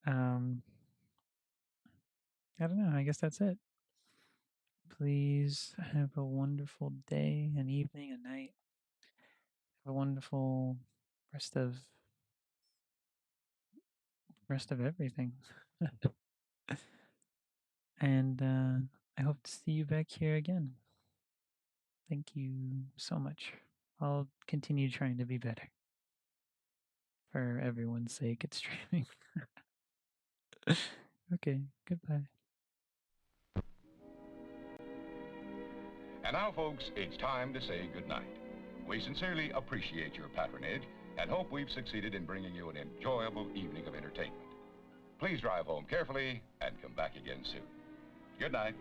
um, I don't know. I guess that's it. Please have a wonderful day, an evening, a night. Have a wonderful rest of everything. And I hope to see you back here again. Thank you so much. I'll continue trying to be better for everyone's sake at streaming. Okay, goodbye. And now, folks, it's time to say goodnight. We sincerely appreciate your patronage and hope we've succeeded in bringing you an enjoyable evening of entertainment. Please drive home carefully and come back again soon. Good night.